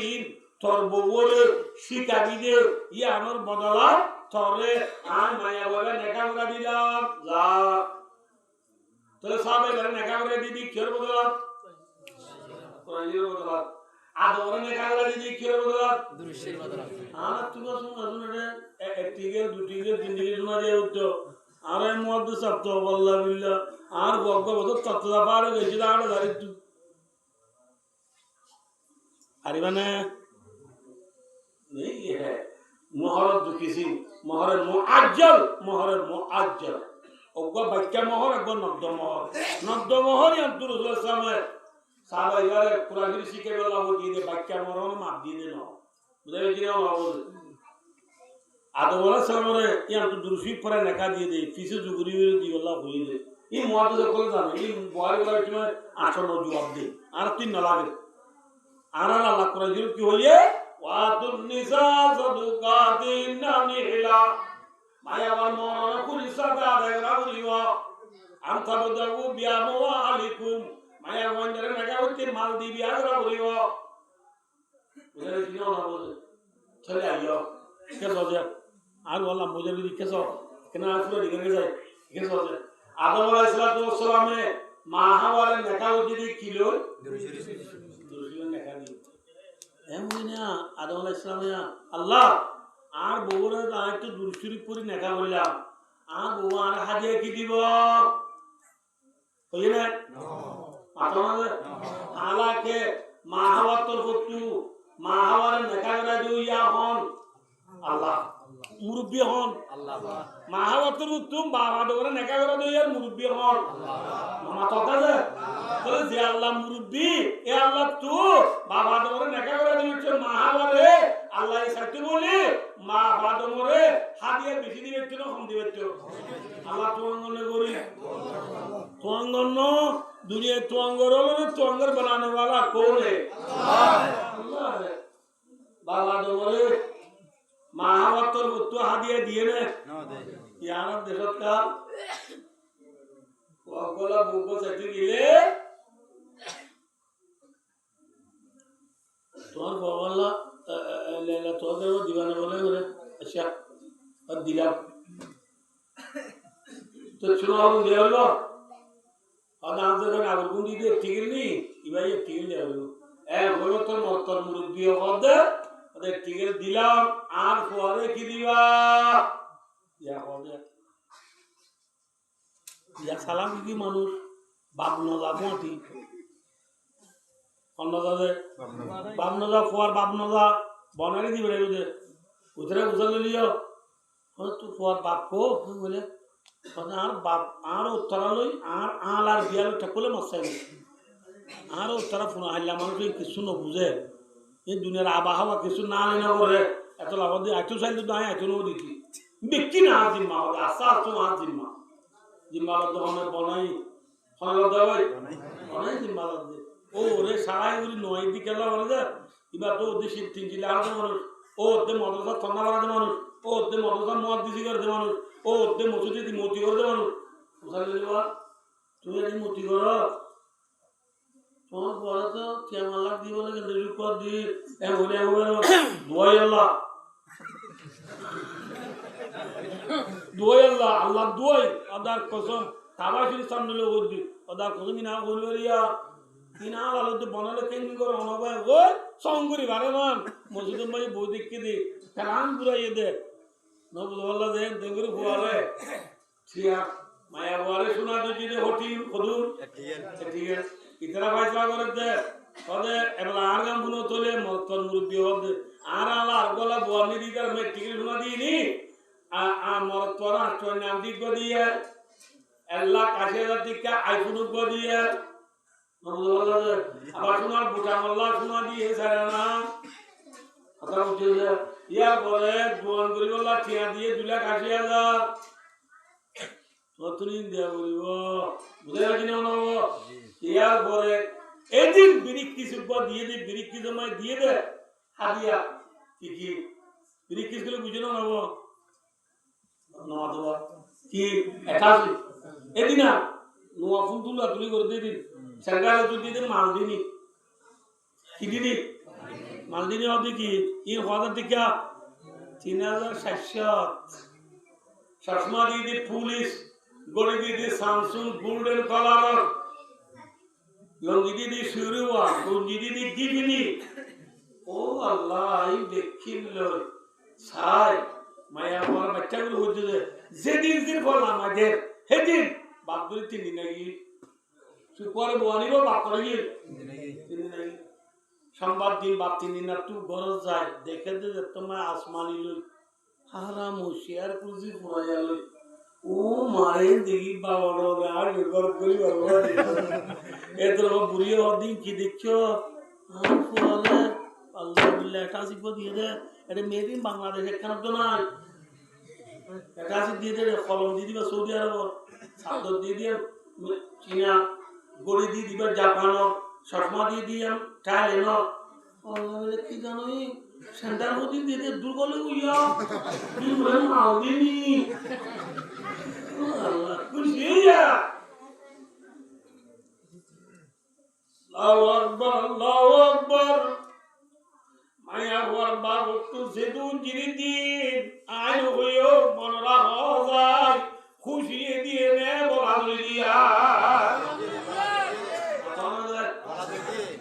তোর বউরে শিকাবি দে ইয়ানোর বদলা তোরে আর মায়া বলে নেকামরা দিলাম যা তোরে সাহাবে বলে নেকামরা দিদি কির বদলা কোরআনের বদলা আদরে নেকামরা দিদি কির বদলা দুরুশের বদলা আর তুমি শুনে একটিকে দুটিকে তিনটিকে শোনা যায় উত্তো আর এই মুহাদ্দিস তো আল্লাহ বিল্লাহ আর গগ্গ বদ তত্ত্বা পারে গেছি আর দাঁড়িয়ে আরিবানে नहीं ये है मोहरत जो किसी मोहरत मुआज्जल ओगा बच्चा मोहर अगो नब्द मोहर या तुर समय साबा यार कुरान सीखे वाला वो दी दे बच्चा मोहर माफ दी दे ना बुझे कि ना वो आदो वाला समय या तो दुरुसी पर नका दी दे फीस जुगरी दी वाला हुई दे ये मुआद्दे को जाने ये बुआरी वाला इसमें आठों जवाब दे आर तीन न लागे आरा अल्लाह कुरान की होइए वातुन निसा सदुकातिन निला মায়া আমার মরণ কুলিসাদা আদায়রা বলিব আমতা বদাবু বিয়ামো আলাইকুম মায়া গন্ডারে নাগা হইতে মাল দিবি আগরা বলিব বুঝলে কি না বলে চলে আইও কে সজে আর বলা বুঝে যদি কে সজ কেন আসলে দিকে যায় কে সজে আদম আলাইহিস সালামে মা হাওয়ারে নাগা হইতে কিলো দুরুশিল নাগা দি এমন না আদম আলাইহিস সালামে আল্লাহ আর বউরা দায়িত্ব দুরুশিল পুরি নাগা হইলাম আর বউ আর হাদিয়া কি দিব কইলে না আতমালে আলাকে মা হাওয়ার তোর কতু মা হাওয়ারে নাগা করে দিয়া হন আল্লাহ মুরব্বি হন আল্লাহ মা হাওয়ার তোর তুম বাবা ডোরে নাগা করে দিয়া মুরব্বি হন মামা তকালে বলে যে আল্লাহ মুরব্বি এ আল্লাহ তু বাবা ডোরে নাগা করে দিয়েছে মা হাওয়ারে আল্লাহ এই সত্যি বলি মা বাবা ডোরে হাদিয়া বেশি দিবে তো কম দিবে তো আল্লাহ তোঙ্গনে করি তোঙ্গন दुनिया तुअंगरों ने तुअंगर बनाने वाला कौन है अल्लाह है बाबा डोरे महावतर उत्तो हादिया दिए ने यार देखत का वाकोला बुको सती दिले तोर बावला लेला तो दे वो दीवाने बोले बोले अच्छा और दिला तो चुनाव दे लो और आंसर का नागर गुंडी दे टिकल नहीं इबाई टिकल जाओ ए बोलो तो मोटर मुर्गी होद अरे टिकल दिला आर फुआरे की दीवा या होद या सलाम की मानुष बाप नजा मोटी कौन नजा दे बाप नजा फुआर बाप नजा बनाने दी बड़े उधर उधर उधर ले लियो और तू फुआर बाप को बोले আর বাপ আর উত্তরা লই আর আল আর বিয়াল ঠাকুলে মশাই আর উত্তরা ফোনা হাইলা মানুষ কিছু ন বুঝে এই দুনিয়ার আবহাওয়া কিছু না লেনা করে এত লাভ দিয়ে এত চাইলে তো এত নো দিচ্ছি ব্যক্তি না জিম্মা হবে আশা আসো আর জিম্মা দোকানে বনাই ফল দেওয়াই বনাই জিম্মা দিয়ে ও রে সারাই গুলি নয় দিকে বলে যে এবার তো ওদের শীত তিন জিলে আর মানুষ ও ওদের মদরসা ঠান্ডা বাড়াতে মানুষ ও ওদের মদরসা মদ দিছি করে মানুষ ও ওদের মসজিদে দি মতি করে মানুষ বুঝালে দিবা তুমি এই মতি করো তোমার বড় তো কেমন লাগ দিব না কিন্তু রূপর দি এ বলে দোয়াই আল্লাহ আল্লাহ দোয়াই আদার কসম তাবাশির সামনে লোক দি আদার কসম না বলবেরিয়া কিনা আলো তো বনালে কেন করে অনবাই ওই সঙ্গরি বারে মান মসজিদে মাই বই দেখকে দি কারাম পুরাইয়ে দে নবুল্লাহ দেন দেগুরি ফুয়ালে ঠিয়া মায়া বুয়ারে শোনা তো যদি হটি খদুর ঠিক আছে ইতরা ফাইসলা করে দে ওদে এবলা আর গাম বুনো তোলে মতন মুরব্বি হবে আর আলা আর গলা বুয়ানি দিদার মে টিকে শোনা দিনি আ মর তোরা তো নাম দিব দিয়ে আল্লাহ কাছে দিকা আইফোন গো দিয়ে নবুল্লাহ আবার শোনার বুটা আল্লাহ শোনা দিয়ে সারা না কথা বুঝে ইয়া বলে দোয়ান করি বলা ঠিয়া দিয়ে 2,80,000 নতুন দেয়া বলিব বুঝে রাখি না নব ইয়া বলে এদিন বিরিক্কি সুব্বা দিয়ে দে বিরিক্কি জমায় দিয়ে দে হাদিয়া কি বিরিক্কি গুলো বুঝে না নব নওয়া দেওয়া কি একাশি এদিনা নোয়া ফুল তুলা তুলি করে দিয়ে দিন সরকারে তো দিয়ে দিন মাল দিনি কি দিনি মালদিনী হবে কি এই হওয়ার দিকে 3,700 চশমা দিয়ে দি পুলিশ গড়ি দিয়ে দি স্যামসুং গোল্ডেন কালার লঙ্গি দিয়ে দি সুরিওয়া গঞ্জি দিয়ে দি গিবিনি ও আল্লাহ এই দেখিল ছাই মায়া আমার বাচ্চাগুলো হচ্ছে যেদিন ফল আমাদের সেদিন বাপ ধরে 3 দিন নাকি সুপরে বোয়ানিব বাপ করে গিয়ে 3 দিন নাকি সংবাদ দিন বাপ 3 দিন না তুই গরজ যায় দেখে যে তোমার আসমানি লই হারাম হুশিয়ার পুঁজি পুরাইয়া লই ও মারে দেখি বাবা আর বেগর করি বাবা এত বুড়ি দিন কি দেখছো আর ফলে আল্লাহ বিল্লাহ এটা শিখব দিয়ে দে এটা মেয়েদি বাংলাদেশ একখান তো নাই এটা দিয়ে দে কলম দিয়ে দিবা সৌদি আরব সাদর দিয়ে দিয়ে চীনা গড়ি দিয়ে দিবা জাপান চশমা দিয়ে দিয়ে টাইলেন কি জানো সেন্টার হতে দিতে দুর্বল হইয়া দুর্বল মাও দিনি আল্লাহ খুশিয়া আল্লাহু আকবার মায়া হওয়ার বাবু তো সেদু জিরিদিন আয় হইও মনরা হজায় খুশি দিয়ে নে বলালি দিয়া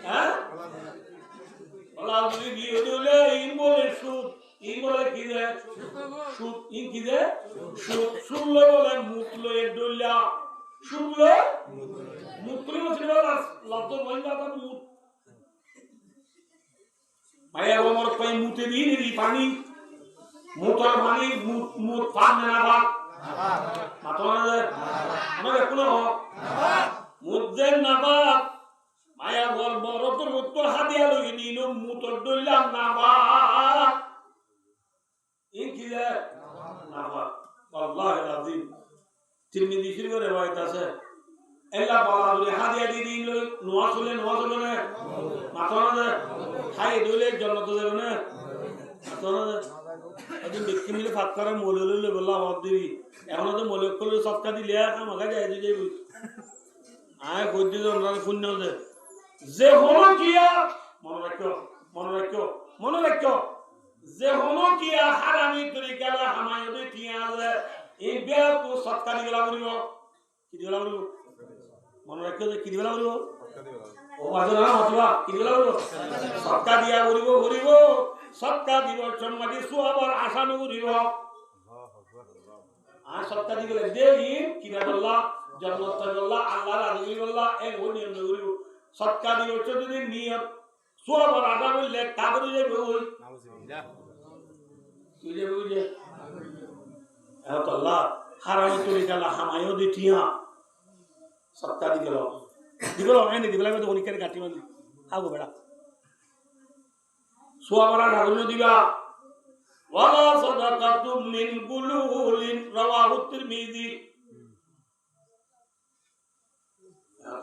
হ্যাঁ বলালি দিয়ে দিলে ইন বলে সুদ ইন বলে কি রে সুদ ইন কি রে সুদ শুনলে বলে মুখ লয়ে ডইলা শুনলে মুখ করে বসে লাভ বন্ধ আবার মুখ মায়া ওমর কই মুতে দিন দি পানি মোটর পানি মুত পান না বা মাতনা আমাকে কোন মুদ্দের না বা মায়া ওর বড় তো উত্তর হাদিয়া লই নিল মুতর দইলাম না বা এই কি রে না বা আল্লাহু আযীম তিরমিজি শরীফের রওয়ায়াত আছে এলা বালাদুল হাদিয়া দি দিল নোয়া চলে না মাতনা খাই দইলে জান্নাত যাবে না মাতনা একদিন ব্যক্তি মিলে ফাত করে মৌল লইলে বললা হদ দিবি এখন তো মৌল করলে সবকা দিলে আমাকে যাই দিয়ে যাবি আয় গদ্দি জনরার পুণ্য যে হলো কিয়া মনে রাখো যে হলো কিয়া হারামি তরিকা হামায় দই টিয়া আছে এই বিয়া তো সবকা দিলা করিব কি দিলা করিব মনে রাখো যে কি দিলা করিব ও বাজনা হতবা কি দিলা করিব সবকা দিয়া করিব সবকা দিব সম্মাদি সুয়াবার আসানো করিব আর সবকা দিব দেই কিবা আল্লাহ জান্নাত আল্লাহ আল্লাহর রাজি আল্লাহ এর ওনি করিব সবকা দিব যদি নিয়ত সুয়াবার আদা বললে কাগজে যাবে ওই নাউজুবিল্লাহ কি যাবে ওই যে এত আল্লাহ হারাম তরিকা হামায়ও দিটিয়া সবকা দিগলো এনে দিগলা তো ওনি করে কাটি মানে আগো বেড়া সুয়াবারা ঢাকুন দিবা ওয়ালা সাদাকাতুম মিন গুলুলিন রাওয়াহু তিরমিজি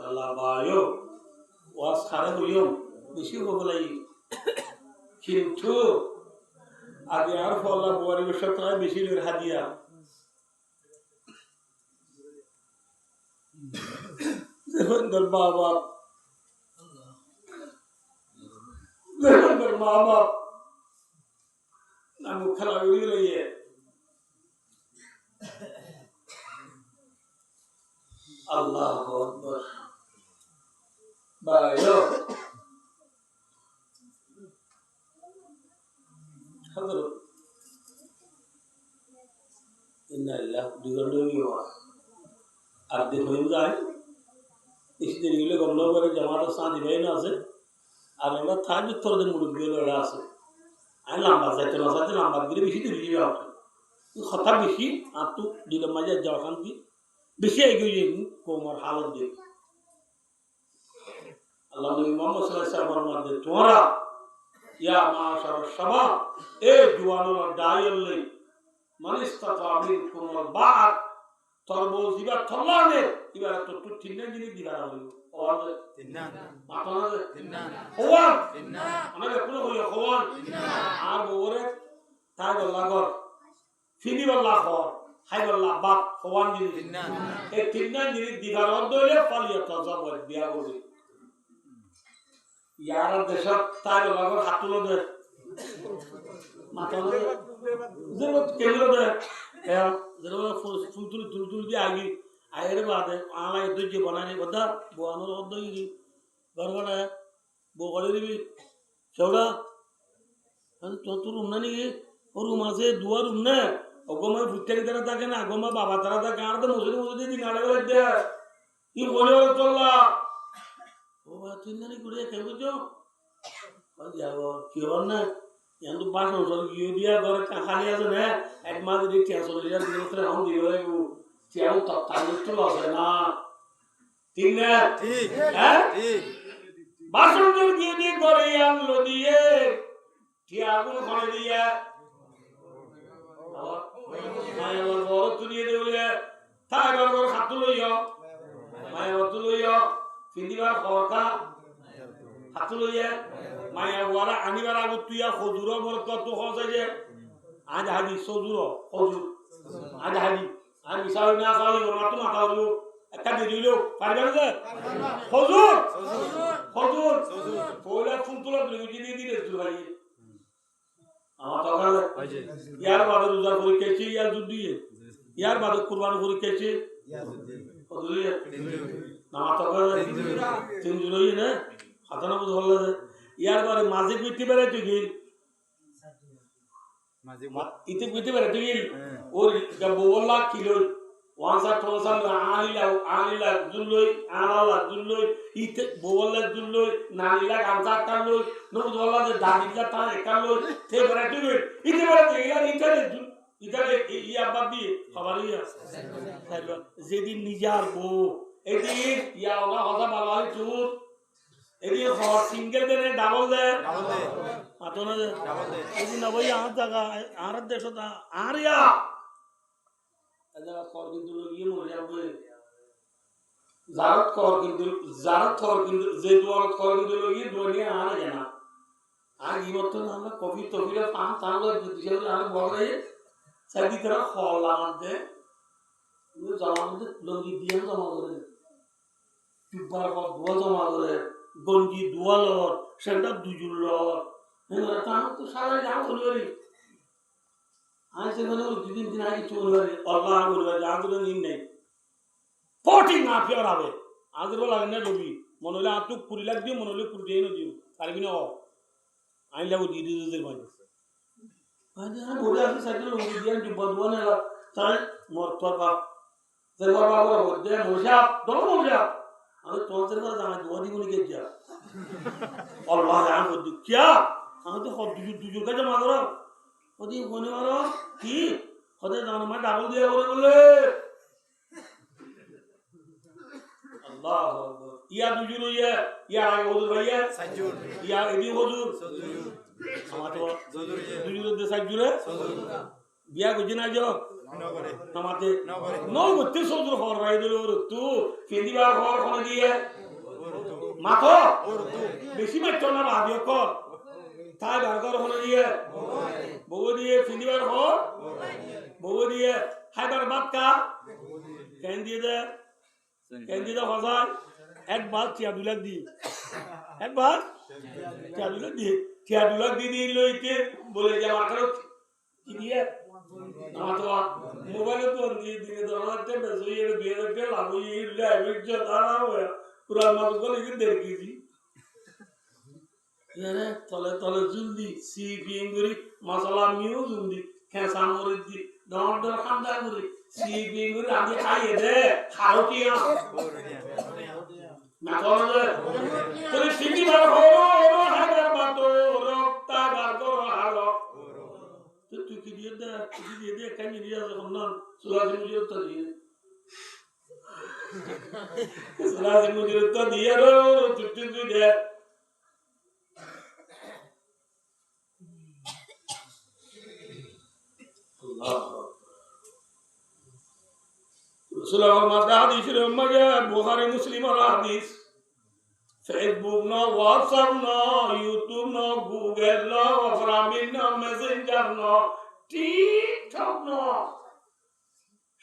আল্লাহ বায়ো ওয়াস খারে হইও বেশি বলাই কিন্তু আগে আর ফলা বুয়ারি বছর বেশি লর হাদিয়া দেখুন বাবা মা বাপ নামু খেলা উড়িয়ে লইয়ে আল্লাহু আকবার বায়ো হযরত ইন্না লিল্লাহি দুগন্ডইও আর দেখুন যায় বেশি দেরি হলে গমলা করে জামাতে সাথী ভাই না আছে আর আমরা থাকি তোরদের মুরব্বী লড়া আছে আমি লম্বা যাইতে না যাইতে লম্বা দিলে বেশি দেরি হয়ে যাবে কথা বেশি আর তো দিলে মাঝে যাওয়া খান কি বেশি এগিয়ে যাই কোমর হালত দিয়ে আল্লাহ নবী মুহাম্মদ সাল্লাল্লাহু আলাইহি ওয়াসাল্লাম বলেন তোমরা ইয়া মাশার শাবাব এ জওয়ানরা দায়িল্লাই মান ইসতাতা মিনকুম বা'দ তরবুজ দিবা থল্লানে এবার তো তিনটা জিনিস দিবা হইলো ওয়াজ তিনটা মাতানা তিনটা ওয়া তিনটা আমাদের কোন হইলো ওয়ান আর বউরে তাই আল্লাহ গর ফিদি আল্লাহ গর হাই আল্লাহ বাপ ওয়ান জিনিস তিনটা এই তিনটা জিনিস দিবা রদ হইলে পালিয়া তাজাবর বিয়া করবে ইয়ার দেশ তাই আল্লাহ গর হাতুলো দে মাতানা জরুরত কেমন দে হ্যাঁ जरूर फुल भी आगी आए रे बात है आला ये जो बनाने बता वो आनो रोड दो ही गड़बड़ है वो गड़बड़ी भी चौड़ा तो रूम ना नहीं और रूम से दुआ रूम ना और गोमा फुट्टे की तरह था क्या ना गोमा बाबा तरह था क्या तो मुझे दिन आने वाले थे ये बोले वाले चला वो बात नहीं कुड़े क्या कुछ जो और जाओ क्यों ना yang tu pas nonton dia baru kali aja nih, edma jadi tiang solidar di luar terang di luar itu tiang tak tahu tu lah sana, tinggal, pas nonton dia baru yang lo dia, tiang pun kalau dia, maya baru tu dia dulu ya, tak baru satu lo ya, maya satu lo ya, findi baru kau হাতু লইয়া মায়া ওয়ারা আনিবার আগত তুইয়া খজুর বরত তো খসাই যে আজ হাদি সজুর খজুর আজ হাদি আর মিসাল না সাল না তো মাথা হলো একটা দিল পারবে না খজুর খজুর পয়লা ফুল তোলা দুই দিয়ে দিলে জুলাই আমার তো কালে ইয়ার বাদে রোজার পরীক্ষা আছে ইয়ার যুদ্ধে ইয়ার বাদে কুরবানি পরীক্ষা আছে খজুরিয়া না তো কালে তিন জুলাই না হাতানা বুঝ হল ইয়ার বাদে মাঝে কইতে পারে তুই গিল মাঝে ইতে কইতে পারে তুই গিল ওর বলা কিলো ওয়ানসা টোসা আলিলা জুলই আলালা জুলই ইতে বলা জুলই নালিলা গামছা কালই নবুদ বলা যে দাদিলা তা একালই তে পারে তুই ইতে পারে তুই ইতারে ইয়া বাদি খবরিয়া যেদিন নিজার বউ এদিন ইয়া ওলা হযা বালাই চুর এদিন হর সিঙ্গেল দেনে ডাবল দে আতনা দে এদিন নবই আ জায়গা আর দেশ আরিয়া আজা কর কিন্তু লগিয়ে মরে যাবে জারত কর কিন্তু যে দোয়ার কর কিন্তু লগিয়ে দুনিয়া আর জানা আর ইমত না আমরা কবি তবিরা পান তাহলে দিশে আর বড়াই সাদি করা খলা মধ্যে জমা মধ্যে লগি দিয়ে জমা করে টুবার পর দোয়া জমা করে গঞ্জি দোয়ালর সেটা দুজুলর এরা তা তো সারা যাও হলরি আজ সেখানে দুদিন দিন আগে চলে আল্লাহ বলবে আদর নিন নাই পটি না ফের হবে আদর লাগে না রবি মনে হলে আতুক পুরি লাগ দিও মনে হলে পুরি দিয়ে দিও পারবি না আই লাগো দিয়ে দিতে ভাই আজ আর বলে আসি সাইকেল রবি দিয়ে বদবো না তাই মোর তোর বাপ তোর বাবা বলে মোজা দম মোজা আমি তোমার কাছে জানা দোয়া দিব নি কে আল্লাহ জান বল क्या আমি তো সব দুজুর কাছে মাগরা ওদি কোনে মারো কি খদে দাও মা ডাবল দিয়ে বলে আল্লাহ আকবার ইয়া দুজুর ইয়া আগে হুজুর ভাইয়া সাজুর ইয়া এদি হুজুর সজুর আমার তো সজুর দুজুর দে সাজুরে বিয়া গজি না যাও নগরে নামাতে নগরে নগতে সজুর হর রাই দিল ওর তু ফেদিবার হর কোন দিয়ে ওরতু মাথো ওরতু বেশি মাত্র না ভাবিও কর তাই বারগর হল দিয়ে বউ দিয়ে ফিলিবার হো বউ দিয়ে হাইবার বাদ কা কেন দিয়ে দে হজার একবার টিয়া দুলাক দি একবার টিয়া দুলাক দি লইতে বলে যে আমার কারো কি দিয়ে আমার তো মোবাইলে তো দিয়ে দিয়ে দরকারতে বেশি এর বিয়ে করতে লাভ হই লাইভ যে তারা হয় পুরা মাস গলে কি দেখি यारे तले तले जुल्दी सी बिंगुरी मसाला मियो जुल्दी कैसा मोरी दी दांत दर खांदा गुरी सी बिंगुरी आगे खाइए दे खाओ किया ना कौन दे तो सिटी बार हो हागर बातो रक्ता बार को हालो तो तू की दे कहीं दिया तो हम ना सुलाजी मुझे तो दिए सुलाजी मुझे तो दिया रो चुट्टी भी दे Rasulullah mada hadis remaja Bukhari Muslim hadis Facebook no WhatsApp no YouTube no Google no Framil no Messenger no TikTok no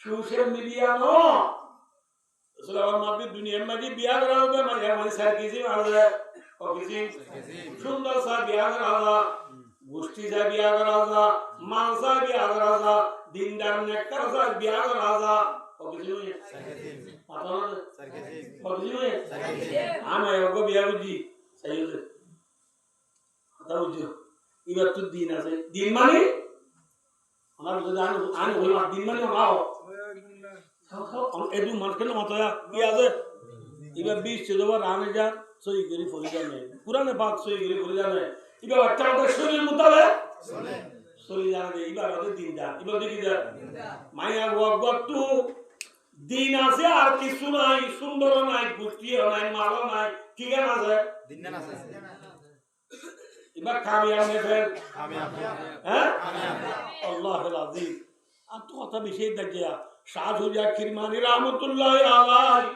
social media no Rasulullah mada dunia में बिया करा होगा मैं हमारी सर किसी मारे और किसी सुंदर सा बिया करा होगा गोष्ठी सा बिया करा होगा मांसा बिया करा होगा दीनदार नेकर सा बिया करा होगा और किसी में पता ना और किसी में हाँ मैं वो बिया बुझी सही है आता बुझो इधर तो दीन है दीन माने हमारे तो आने हुई बात दीन माने हमारा हम एडू मार्केट में आता है ये आज इधर 20 चीज़ों पर आने जा सोई गिरी फुल जाने पुराने बात सोई गिरी फुल जाने इधर अच्छा होता है सोई मुताबे सोई जाने इधर होता है दिन जा इधर देखिए जा माया वो तू दिन आसे आर की सुनाई सुंदर नाई गुस्ती नाई मालो नाई क्या ना से दिन ना से इधर कामयाब में फिर हैं अल्लाह अज़ीम अब तो आता विषय दज्जिया शाह हुजा किरमानी रहमतुल्लाह अलैहि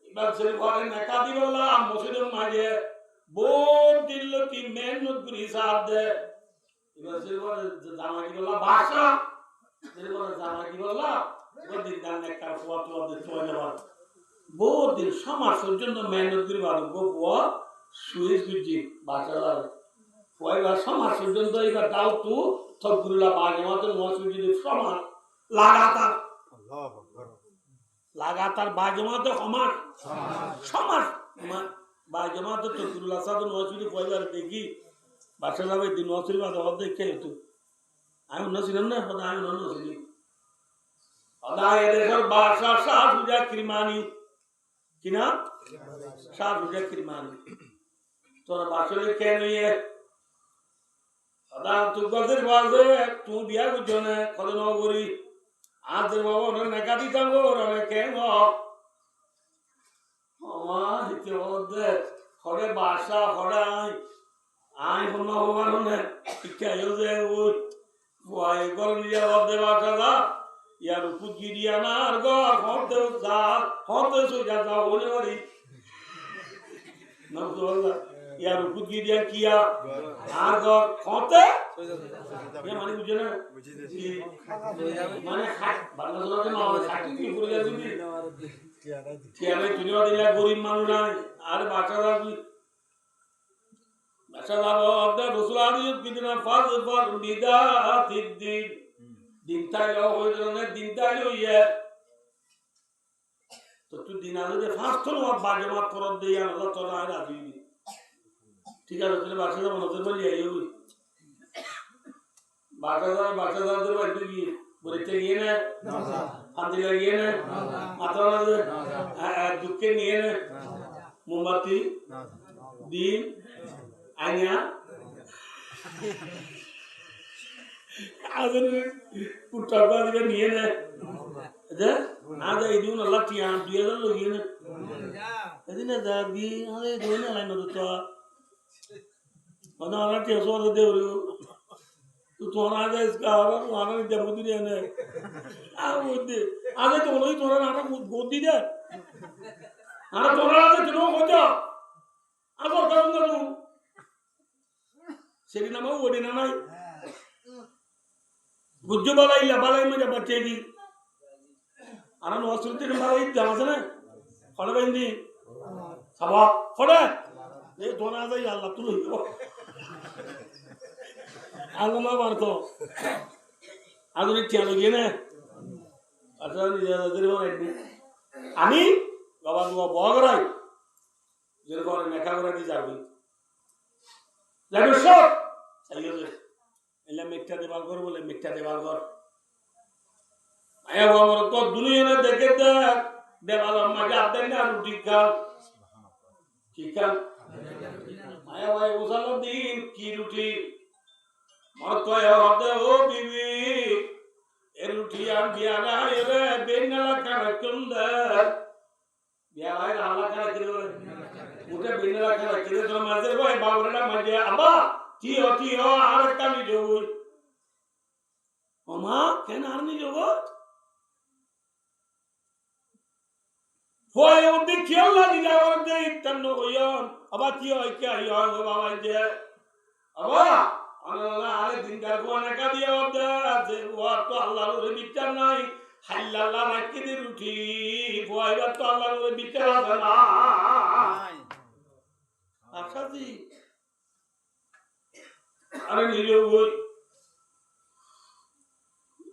এবার সে ঘরে নেকা দিবলাম মসজিদের মাঝে বোর দিল কি মেহনত করে হিসাব দে এবার সে ঘরে জামা কি বললা ভাষা সে ঘরে জামা কি বললা ওই দিন দান নেকার ফুয়া টুয়া দিয়ে চলে যাবার বোর দিন সমাজ পর্যন্ত মেহনত করে ভালো গো ফুয়া সুইচ বুঝি ভাষা ফুয়া সমাজ পর্যন্ত এবার দাও তু সবগুলা বাজে মতো মসজিদ সমাজ লাগাতার লাগাতার বাজমাতে সমাজ সমাজ বাজমাতে তো গুরুলা সাধু নসিরি কয়বার দেখি বাসা যাবে দিন নসিরি বাদ দেখে হতো আমি অন্য ছিলাম না আমি অন্য ছিলি অদায় এদেশের বাসা শাহ সুজা কিরমানি কিনা শাহ সুজা কিরমানি তোর বাসলে কেন ইয়ে অদা তুই গজের বাজে তুই বিয়া করছো না কত নগরী আদের বাবা ওনার নেকা দিতাম গো ওরা কেন আমার দিতে বলতে হরে বাসা হরে আই হন্না ভগবান হনে শিক্ষা যে ওই ওই গর নিয়ে বলতে বাসা দা ইয়ার উপর গিরিয়া না আর গর হতে যা হতে সোজা যা বলে বাড়ি না তো ইয়ার উপর গিরিয়া কিয়া আর গর হতে মানে বুঝে না মানে বাংলাদেশে না খাটি কি করে যাবি টিয়ারে দুনিয়া দিলা গরিব মানুষ নাই আর বাচ্চা যাবি বাচ্চা যাব আদা রাসূল আলাইহিস কিনা ফাজ ফর বিদাতিদ দিন দিন তাইলো হই ধরনের দিন তাইলো ইয়ে তো তুই দিন আলো যে ফাস্ট হলো বাজে মাত করত দেই আল্লাহ তোরা রাজি ঠিক আছে তাহলে বাচ্চা যাব নজর বলি আইও বাচ্চা যাদের বাড়িতে গিয়ে বলেতে গিয়ে না হাতে লাগিয়ে না মাথা দুঃখে নিয়ে না মোমবাতি দিন আইনা আদর কুটাবা দিকে নিয়ে না যে না যাই দিন আল্লাহ টিয়া 2000 লাগিয়ে না এদিনে যা দি আরে দোনে লাইন তো মানে আল্লাহ টিয়া সর দেও तो तुम्हारा आगे इसका और तुम्हारा जब बुद्धि नहीं है आगे बुद्धि आगे तो वही तुम्हारा नाटक गोदी दे आगे तुम्हारा आगे चलो हो जा आगे और करूँगा तुम सेरी ना वो दिन ना गुज्जो बालाई में जब बच्चे की आना नौसुल्ती ने बालाई जहाँ से ना खड़े बंदी सवा खड़े ये तुम्हारा आगे यार लग तू আলমা মারতো আগুনে টিয়ালো গিয়ে না আচ্ছা আমি বাবা তোমার বগরাই যেরকম মেখা করে দিয়ে যাবি যাবি সব এলে মেঘটা দেবাল কর বলে মেঘটা দেবাল কর মায়া বাবার তো দুনিয়া দেখে দেখ দেবাল মাঝে আদেন না রুটি খা ঠিক খা মায়া ভাই উসালো দিন কি রুটি মতয় হতে ও বিবি এর উঠিয়া বিয়ালা এরে বেনালা কানা কুন্দর বিয়ালা রালা কানা কিরে উঠে বেনালা কানা কিরে তো মাঝে ভাই বাবুরা মাঝে আবা টিও আর কামি দেব ওমা কেন আর নি দেব হয় ও দেখিয়ালা দিলা ওর দে তন্ন হইন আবা টিও কি আইও বাবা যে আবা আল্লাহ আরে দিনকার কোনা কা দিয়া ওদা যে ওয়া তো আল্লাহর ওরে বিচার নাই হাল্লাল্লাহ রাখি দি রুটি বয়বা তো আল্লাহর ওরে বিচার আছে না আচ্ছা জি আরে নিলে ওই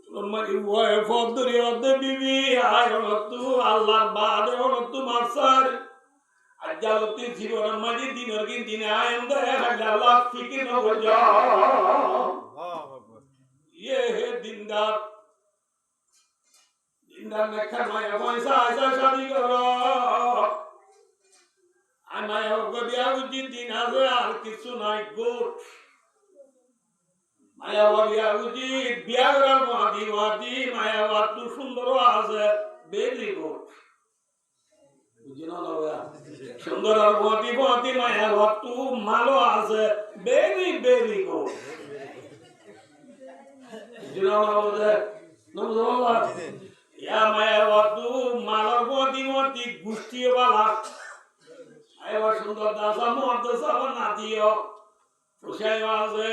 তোমার ওই ফদরি ওদে বিবি আয় হতো আল্লাহর বাদে হতো মাসার আজালতি জীবন মাঝে দিনের দিন দিনে আয়ন্দ আল্লাহ ফিকির ন হয়ে যা ये है दिनदार लेखा माया पैसा ऐसा शादी करो माया को बिया उचित दिन आसे আর কিছু নাই গুড মায়া বিয়া উচিত বিয়া করার মাটি মায়া বাতু সুন্দর আছে ভেরি গুড সুন্দর আর গতি মায়া বাতু ভালো আছে ভেরি ভেরি গুড ইয়া মায়া ওয়াতু মালার মতি গুষ্টিয়ে বালা আইবা সুন্দর দাসা মহাদাসা নাতিও ফুসাই আছে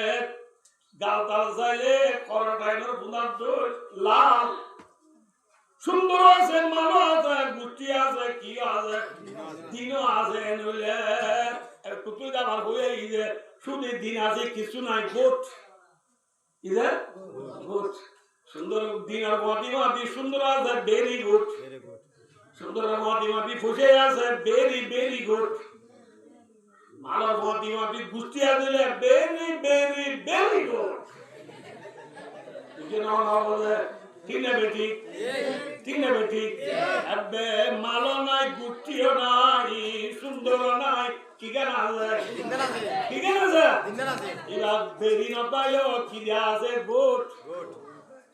গালতাল চাইলে করটাইনের বুনার লাল সুন্দর আছে মানো আছে গুষ্টি আছে কি আছে দিনও আছে নইলে কুতুই দাবার হয়ে গিয়ে শুধু দিন আছে কিছু নাই গোট ইদে গোট সুন্দর দিন আর মতি সুন্দর আছে ভেরি গুড সুন্দর মতি ফুসে আছে ভেরি গুড মালার মতি গুষ্টিয়া দিলে ভেরি গুড বুঝে না বলে ঠিক না বেটি ঠিক না বেটি আবে মালো নাই গুষ্টিও নাই সুন্দর নাই কি কেন আছে কি কেন আছে এরা ভেরি না পাইও কি আছে গুড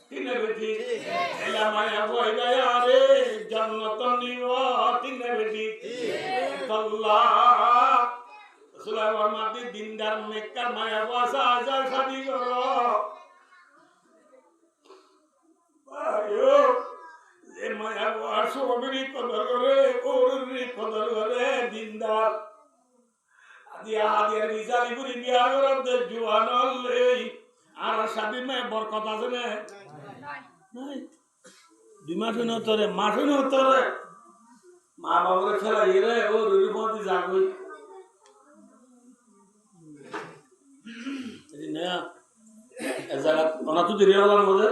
ঠিক না বেটি এলা মায়া বই গায়া রে জান্নাত নিও ঠিক না বেটি আল্লাহ সুলাইমান মাটি দিনদার মেক্কার মায়া বাসা আজার শাদি করো আয়ো যে মায়া বাসো অবিরি কদর করে ওররি কদর করে দিনদার আদিয়া রিজালি পুরি বিয়া করতে জুয়ান হলে আর শাদি মে বরকত আছে না নাই দিমাসে নতরে মাসে নতরে মা বাবার খেলা এরে ওররি মতি জাগই না এজালা ওনা তো দেরি হলার মধ্যে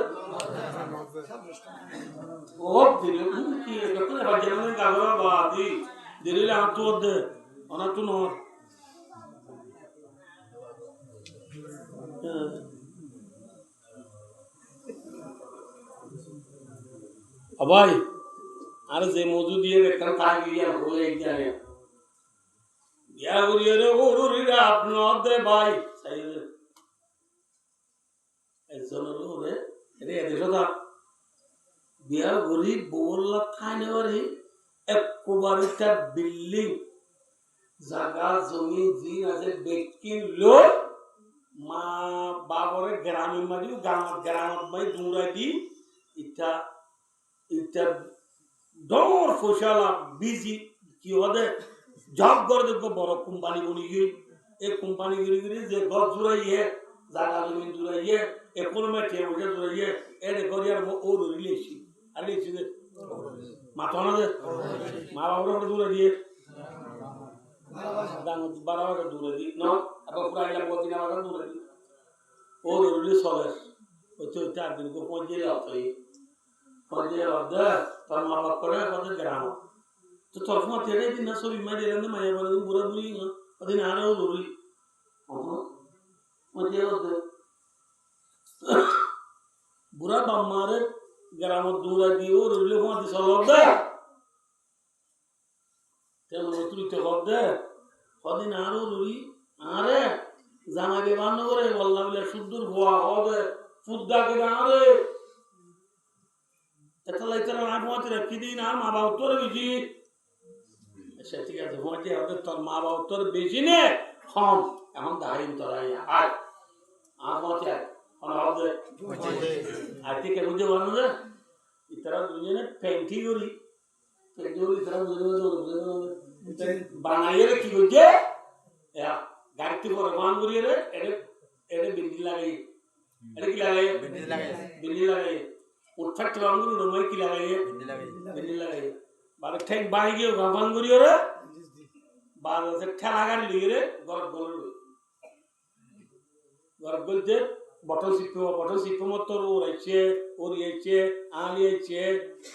ও দেরি কি কত বাজে না গাগরা বাদি দেরি লা তো দে ওনা তো ন আবাই আর যে মজু দিয়ে একটা তা গিয়া হয়ে যায় ইয়া করিয়ে রে ওরুরিরা আপনাদের ভাই সাইদে একজনের ওরে রে দেখো বিয়া করি বউলা খাইনে বাড়ি একবার একটা বিল্ডিং জায়গা জমি জিন আছে বেকিন লো মা বাবরে গ্রামের মাঝে গ্রামত মাই দৌড়াই দি ইটা ইটা ডর ফসলা বিজি কি হবে জব করে দেখবো বড় কোম্পানি বনি গিয়ে এই কোম্পানি গিরি যে ঘর জুড়াইয়ে জায়গা জমি জুড়াইয়ে এकोनॉमी टे मुझे জুড়াইয়ে এর করিয়ার ও রিলেছি আর রিলেছি মাথা না দে মা বাবার দূরে দিয়ে দাম বাড়াবার দূরে দি না আবার পুরাইলা বদিন আবার দূরে দি ও রিলে চলে ওই তো 4 দিন কো পৌঁছে যাওয়াই পৌঁছে যাওয়া তার মা বাবা করে কত গ্রাম তো তখন তেরে দিন না সবই মাঝে রেন্দে মায়া বলে বুড়া বুড়ি না ওদিন আরো দূরি পৌঁছে যাওয়া বুড়া বাম্মারে গ্রাম দূরা দিও রিলে পৌঁছে চলব দে তেল তুই তো হব দে ওদিন আরো দূরি আরে জামাইবে বান্ন করে বললা বলে সুদূর গোয়া হবে ফুদ্দাকে আরে এটা লাইতার না পৌঁছে রে কিদিন আর মা বাবা তোর বেশি আচ্ছা ঠিক আছে পৌঁছে ওদের তোর মা বাবা তোর বেশি নে হম এখন দাহিন তোরাই আয় আর পৌঁছে হবে আজকে কেন যে বানো না ইতারা দুজনে পেন্টি করি ইতারা দুজনে বানাইয়ে কি করছে গাড়িতে করে মান করিয়ে রে এটা বিন্দি লাগাই এটা কি লাগাই বিন্দি লাগাই উঠাট বাঙ্গুর রমাই কি লাগাই বিন্দি লাগাই বারে ঠেক বাই গিয়ে গাবান করিয়ে রে বাদ আছে ঠেলা গাড়ি লিয়ে রে গরব বলতে বটল সিপো মত ওরিয়েছে আলিয়েছে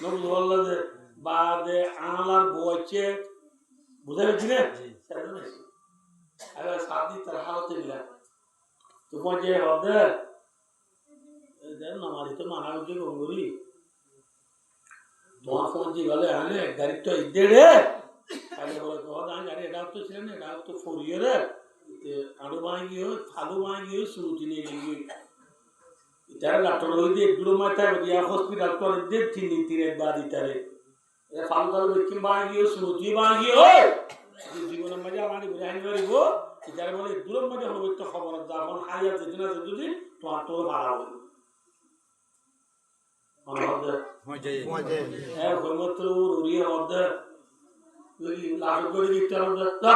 নব বললে বাদে আলার বইছে বুঝা গেছি না আরে শাদি তার হালতে মিলা তো পৌঁছে হবে দেন আমারই তো মানা হচ্ছে গঙ্গুরি তোমার পৌঁছে গেলে আনে গাড়ি তো ইদে রে আরে বলে কথা গাড়ি এটা তো ছিল না এটা তো ফরিয়ে রে আড়ু বাঁই গিয়ে ফালু বাঁই গিয়ে শুরুটি নিয়ে গিয়ে ইতারা ডাক্তার হইতে একদুরো মাথায় দিয়া হসপিটাল করে দে 3 দিন 3 বার ইতারে এ ফালু ফালু দেখি বাঁই গিয়ে শুরুটি বাঁই গিয়ে ওই জীবনের মাঝে আমাদের বুঝাইনি পারিব ইতারা বলে একদুরো মাঝে হলো একটা খবর যখন হারিয়া যেতে না যদি তোমার তোর ভাড়া হইল অনহদে মজে কইমত্র উড়িয়ে হদে লগি লাখ করে দিতে হদে দা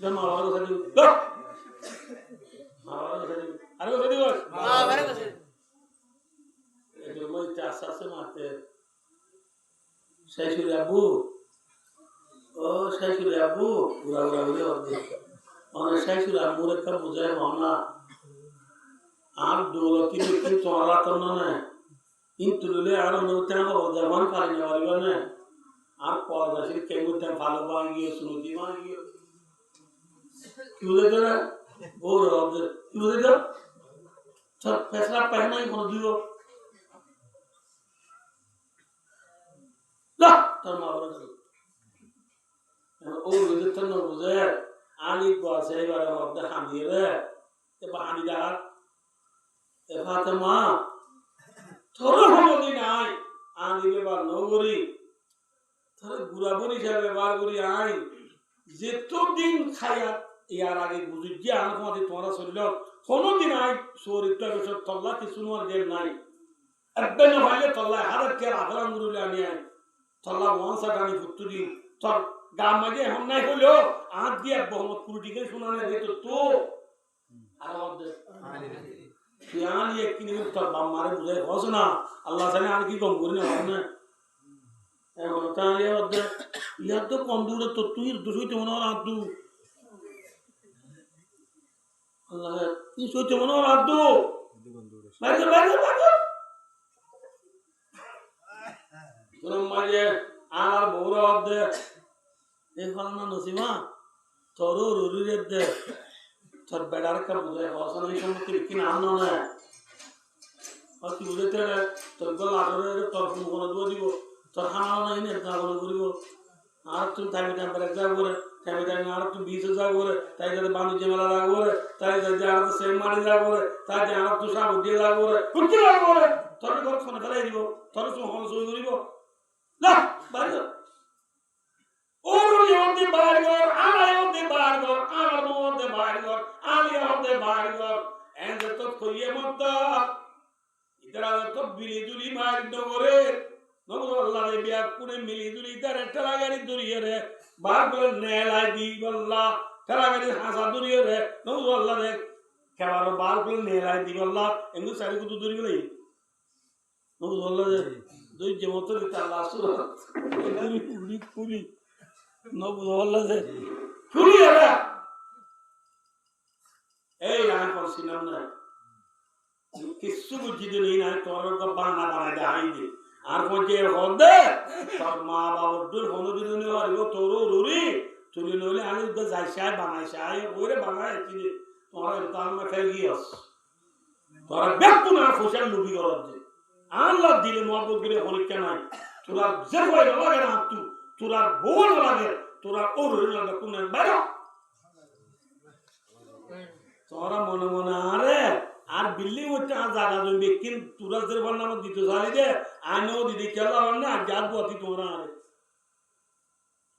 মা বাবা কথা দিও দা মা বাবা কথা দিও আরে কথা দিও বাবারে কাছে এগুলো মই চাষাসে মাতে শাশুড়ি আব্বু ও শাশুড়ি আব্বু উড়া উড়া উড়ে হদে অনেক শাশুড়ি আব্বুর একটা বুঝায় হনা আর দৌলতি দেখতে চলা তো না কিন্তু লুলে আর অনুতে জবান পারি না পারিব না আর পরদাসের কেমুতে ভালো বাগিয়ে শুনতি বাগিয়ে क्यों दे रहा है वो रब दे क्यों दे रहा सब फैसला पहना ही हो दियो ला तमाम ओ विदित न बुझे आली को से बारे में अब हानि रे ते बहानी दा ए फातिमा थोड़ा हो दिन आई आली के बाद नौगरी थोड़ा बुरा बुरी से व्यवहार करी आई যেতো দিন খায়া ইয়ার আগে বুঝি যে আমাদের তোমরা চলল কোনদিন আই শরীরটা বেশ তল্লা কিছু আর দেন নাই একদম ভাইলে তল্লা হাজার কে আফরান গুরুলে আনি আই তল্লা ওয়ানসা গানি ফুটুরি তোর গাম মাঝে হম নাই হলো আজ দিয়ে বহুমত কুরুটিকে শোনানে দিত তো আর আমাদের ইয়ান এক কিনি তোর বাম মারে বুঝাই হস না আল্লাহ জানে আর কি কম করি না না এখন তাহলে ওদের ইয়ার তো কম দূরে তো তুই দুশোইতে মনে হয় আদু আল্লাহ তুই সইতে মনে হয় আদু বাইরে বাইরে বাইরে তোর মাঝে আর বউরা অর্ধে এই ফলানা নসিমা তোর রুরির দে তোর বেড়ার কা বুঝায় হসন এই সম্মতি কি নাম না আর তুই বুঝতে তোর গলা আটরে তোর ফোন করে দিব তোর হামাও নাই না যাবো করিব আর তুমি টাইমে টাইম করে যাবো করে টাইমে টাইমে আর তুমি বিচে যাবো করে তাই যাতে বাণিজ্য মেলা যাবো করে তাই যাতে আর সেম মারি যাবো করে তাই যে আর তুই সাবু দিয়ে যাবো করে কুচি যাবো করে তোর ঘর ফোনে ফেলাই দিব তোর তুমি হল সই করিব না বাইরে ওর ইয়ন্তে বাইরে ঘর আমার ইয়ন্তে বাইরে ঘর আমার মধ্যে বাইরে ঘর আমি ইয়ন্তে বাইরে ঘর এন্ড তো কইয়ে মত ইতরা তো বিলি দুলি মার দরে নবু আল্লাহ রে বিয়া কুনে মিলি দুলি তার ঠেলাগাড়ি দরিয়ে রে বারবার নেলাই দি বল্লা ঠেলাগাড়ি হাসা দরিয়ে রে নবু আল্লাহ রে কেবারো বারবার নেলাই দি বল্লা এমনি সারি কুতু দরি গেলে নবু আল্লাহ রে দুই যে মত রে আল্লাহ সুরা দরি কুলি কুলি নবু আল্লাহ রে কুলি রে এই রান করছিলাম না কিছু বুঝি দিই না তোর বানা বানাই দে আই দে আর কোজে হদে তোর মা বাবার দূর হনো দিন হইব তোর রুরি চুলি লইলে আমি তো যাইছাই বানাইছাই ওরে বানাই কি তোর তার মা খাই গিয়াস তোর ব্যক্তি না ফুসাল লুবি করত দে আল্লাহ দিলে মহব্বত করে পরীক্ষা নাই তোরা যে কই লাগে না তুই তোরা বল লাগে তোরা ওর লাগে কোন বাইরে তোরা মনে মনে আরে আর বিল্লি হচ্ছে আর জায়গা জমি কিন্তু তুরাজদের বল নাম দিতে চালি দে আইনও দিদি খেলা হল না যার পথি তোমরা আরে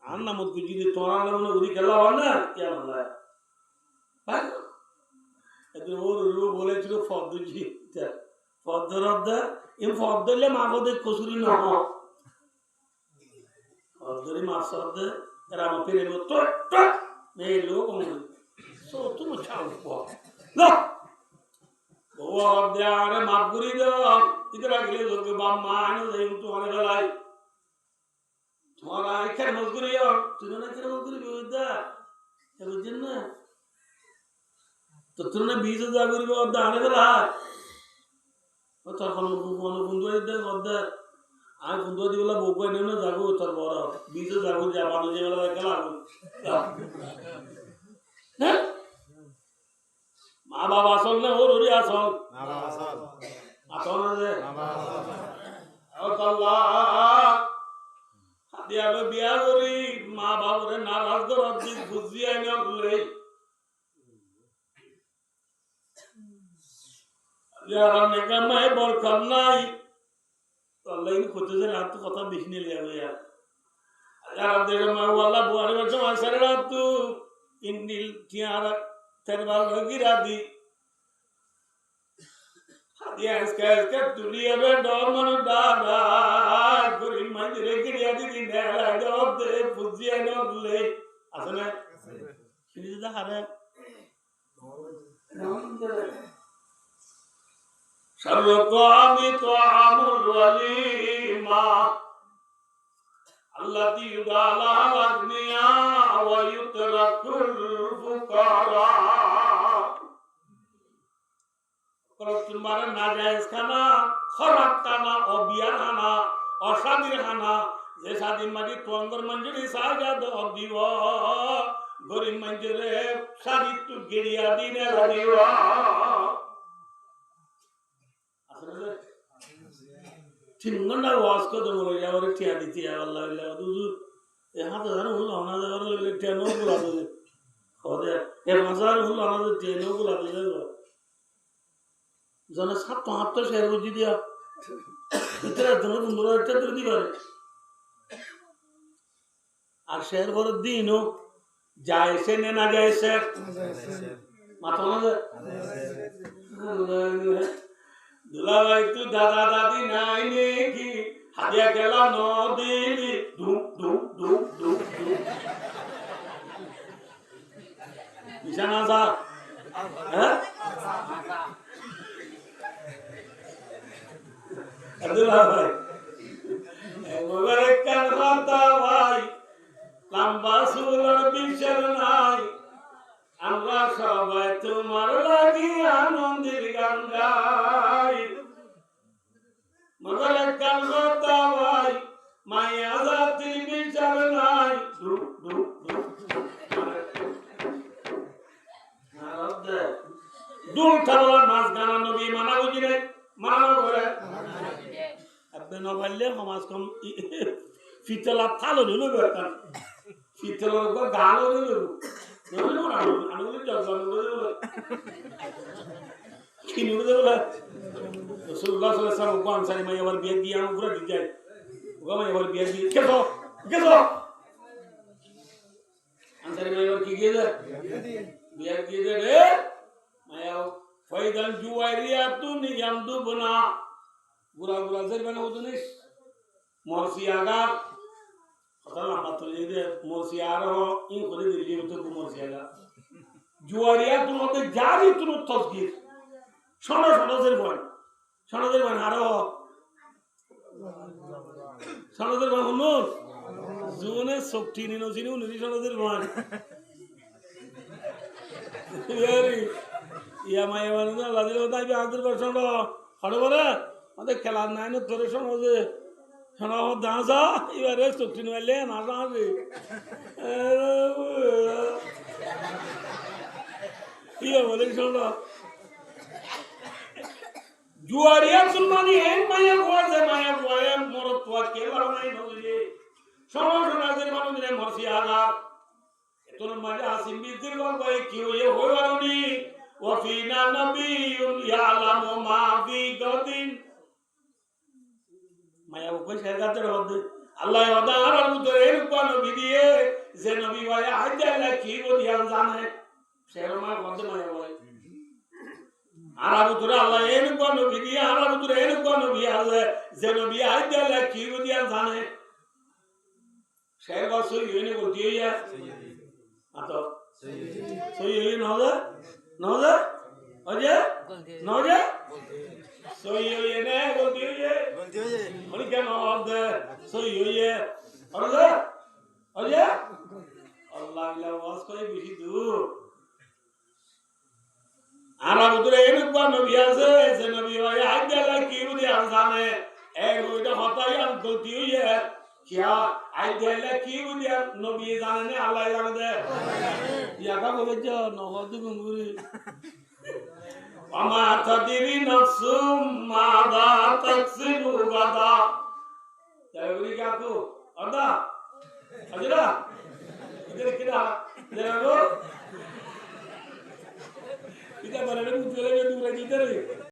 আর নাম গুজি দে তোমরা নাম ওদি খেলা হল না কে বলা এদের ওর বলেছিল ফদ্দুজি ফদ্দরদ্দা এম ফদ্দলে মাগদের কসুরি না ফদ্দরি মাসরদে এরা মা ফিরে তো এই লোক সো তুমি ছাও না ও দে আরে মাফ করি দাও ইতরা গেলে লোক বাম্মা আনো দেই তোমার গলাই তোমার আইখার মজগুরি তুমি না কেন মজগুরি বিদা এ বুঝছেন না তো তুমি না বীজ যা করিব দা আনে গলা ও তোর কোন বন্ধু দে গদা আর বন্ধু দিবলা বকই নেও না যাবো তোর বড় বীজ যাবো যা বানো যে গলা গলা হ্যাঁ মা বাবা আসল না ওর ওরি আসল মা বাবা আসল আসল না যে মা বাবা আসল আল্লাহ দিয়ালো বিয়া করি মা বাবরে নারাজ করার দিন বুঝি আইনা বলে যারা নেকামায় বরকত নাই আল্লাহ ইনি খুঁজতে যে রাত কথা বেশি নিয়ে যাবে যারা দেখে মা আল্লাহ বুয়ারি বলছে মাসের রাত ইন্দিল টিয়ারা তেরবার গিরা দি Yes, guys, to live a dormant dada, good in my regular in there, of the Fujian of lake. Asana, she is the Hara. Sarvakami to Amul Walima, Allah Yudala Agnia, or Yutrakul Fukara. তোমার নাজায়েজ খানা খারাপ খানা অবিয়ার খানা অস্বাধীন খানা যে স্বাধীন মাটি তোঙ্গর মঞ্জুরি সাজাদ দিব গরিব মঞ্জুরে সাদিত গিরিয়া দিনে দিব আসলে 3 ঘন্টা ওয়াজ করতে বলে যাওয়ার টিয়া দিতে আল্লাহ আল্লাহ হুজুর এ হাতে জানো হলো না যাওয়ার লইলে টিয়া নো গুলা দে খোদে এ মাজার হলো না যে টিয়া নো গুলা দে জনে ৭৭ শেয়ার বুঝি দিয়া ইতরা জনে ১৫টা করে দিবা আর শেয়ার করে দিনও যায় সে না যায় সে মাথা না দুলা ভাই তু দাদা দাদি নাই নেকি হাদিয়া গেলা নদী ধুপ ধুপ ধুপ ধুপ ধুপ নিশানা যা হ্যাঁ Abdullah bhai mubarakkan khata bhai lamba sulor bishar nai amra shobai tomar lagi anondir gan gai mubarakkan khata bhai maya jati bishar nai dup dup dup narabde dul thabla nas gana nabi mana bujine mana gore আপনি নবাইলে সমাজ কম ফিতলা থালো নিল বেকার ফিতলার উপর গালো নিল নইল না আনুগুলি জগবান করে বলে কি নিল বলে রাসূলুল্লাহ সাল্লাল্লাহু আলাইহি ওয়াসাল্লাম কোন সারি মাই আবার বিয়ে দিয়ে আমি পুরো দিতে যাই ওগা মাই আবার বিয়ে দিয়ে কেতো কেতো আনসারি মাই আবার কি গিয়ে দে বিয়ে দিয়ে দে রে মায়া ফাইদান জুয়ারিয়াতুন ইয়ামদুবনা বুড়া বুড়া জের বানা উদনিস মরসিয়াগার কথা লম্বা তুলে দে মরসিয়ার ইন করে দিলি তো মরসিয়াগা জুয়ারিয়া তুমতে জারি তুন তসগির শোনো শোনোদের বন আরো শোনোদের বন হুনুন জুনে শক্তি নিনো জিনু নিদি শোনোদের বন ইয়া মায়া বানা লাজিল তাই আদর করছন হড় বড় আমাদের খেলার নাই না তোরে শোনো যে শোনো দাঁজা এবারে চুক্তি নিলে না দাঁড়ে ইয়ে বলে শোনো জুয়ারিয়া সুলমানি এক মায়া গোয়া মরত তোয়া কেলা নাই নজরে শোনো শোনাদের মানুষের মরসি আগার তোর মাঝে আসিম বিদ্যুর গল্প কি হয়ে হইবারুনি ওয়াফিনা নবিয়ুন ইয়ালামু মা ফি গাদিন মায়া ওকে শেয়ার করতে হবে আল্লাহ ওদার ভিতরে এরকম নবী দিয়ে যে নবী ভাই আইজালা কি বলিয়া জানে শেয়ার মা বলতে মায়া ভাই আর ভিতরে আল্লাহ এরকম নবী দিয়ে আর ভিতরে এরকম নবী আছে যে নবী আইজালা কি বলিয়া জানে শেয়ার বসে ইউনি বলতে হইয়া আতো সই হই নহলে অজে নহলে সই হই নে বলতে হইয়া বলি কেন হবে সই হইয়া অজে আল্লাহ ইলা ওয়াজ করে বেশি দূর আর ভিতরে এরকম নবী আছে যে নবী ভাই আইজালা কি বলিয়া জানে এক ওইটা হতাই আর গলতি হইয়া क्या आई देले की बुदिया नबी जाने अल्लाह जाने दे या का बोले जो नहद गुंगुरी अमा तदरी नफ्सुम मादा तक्सिबु गदा तयरी क्या तू अदा अजरा इधर किरा देखो इधर बरे मुझे ले दूर इधर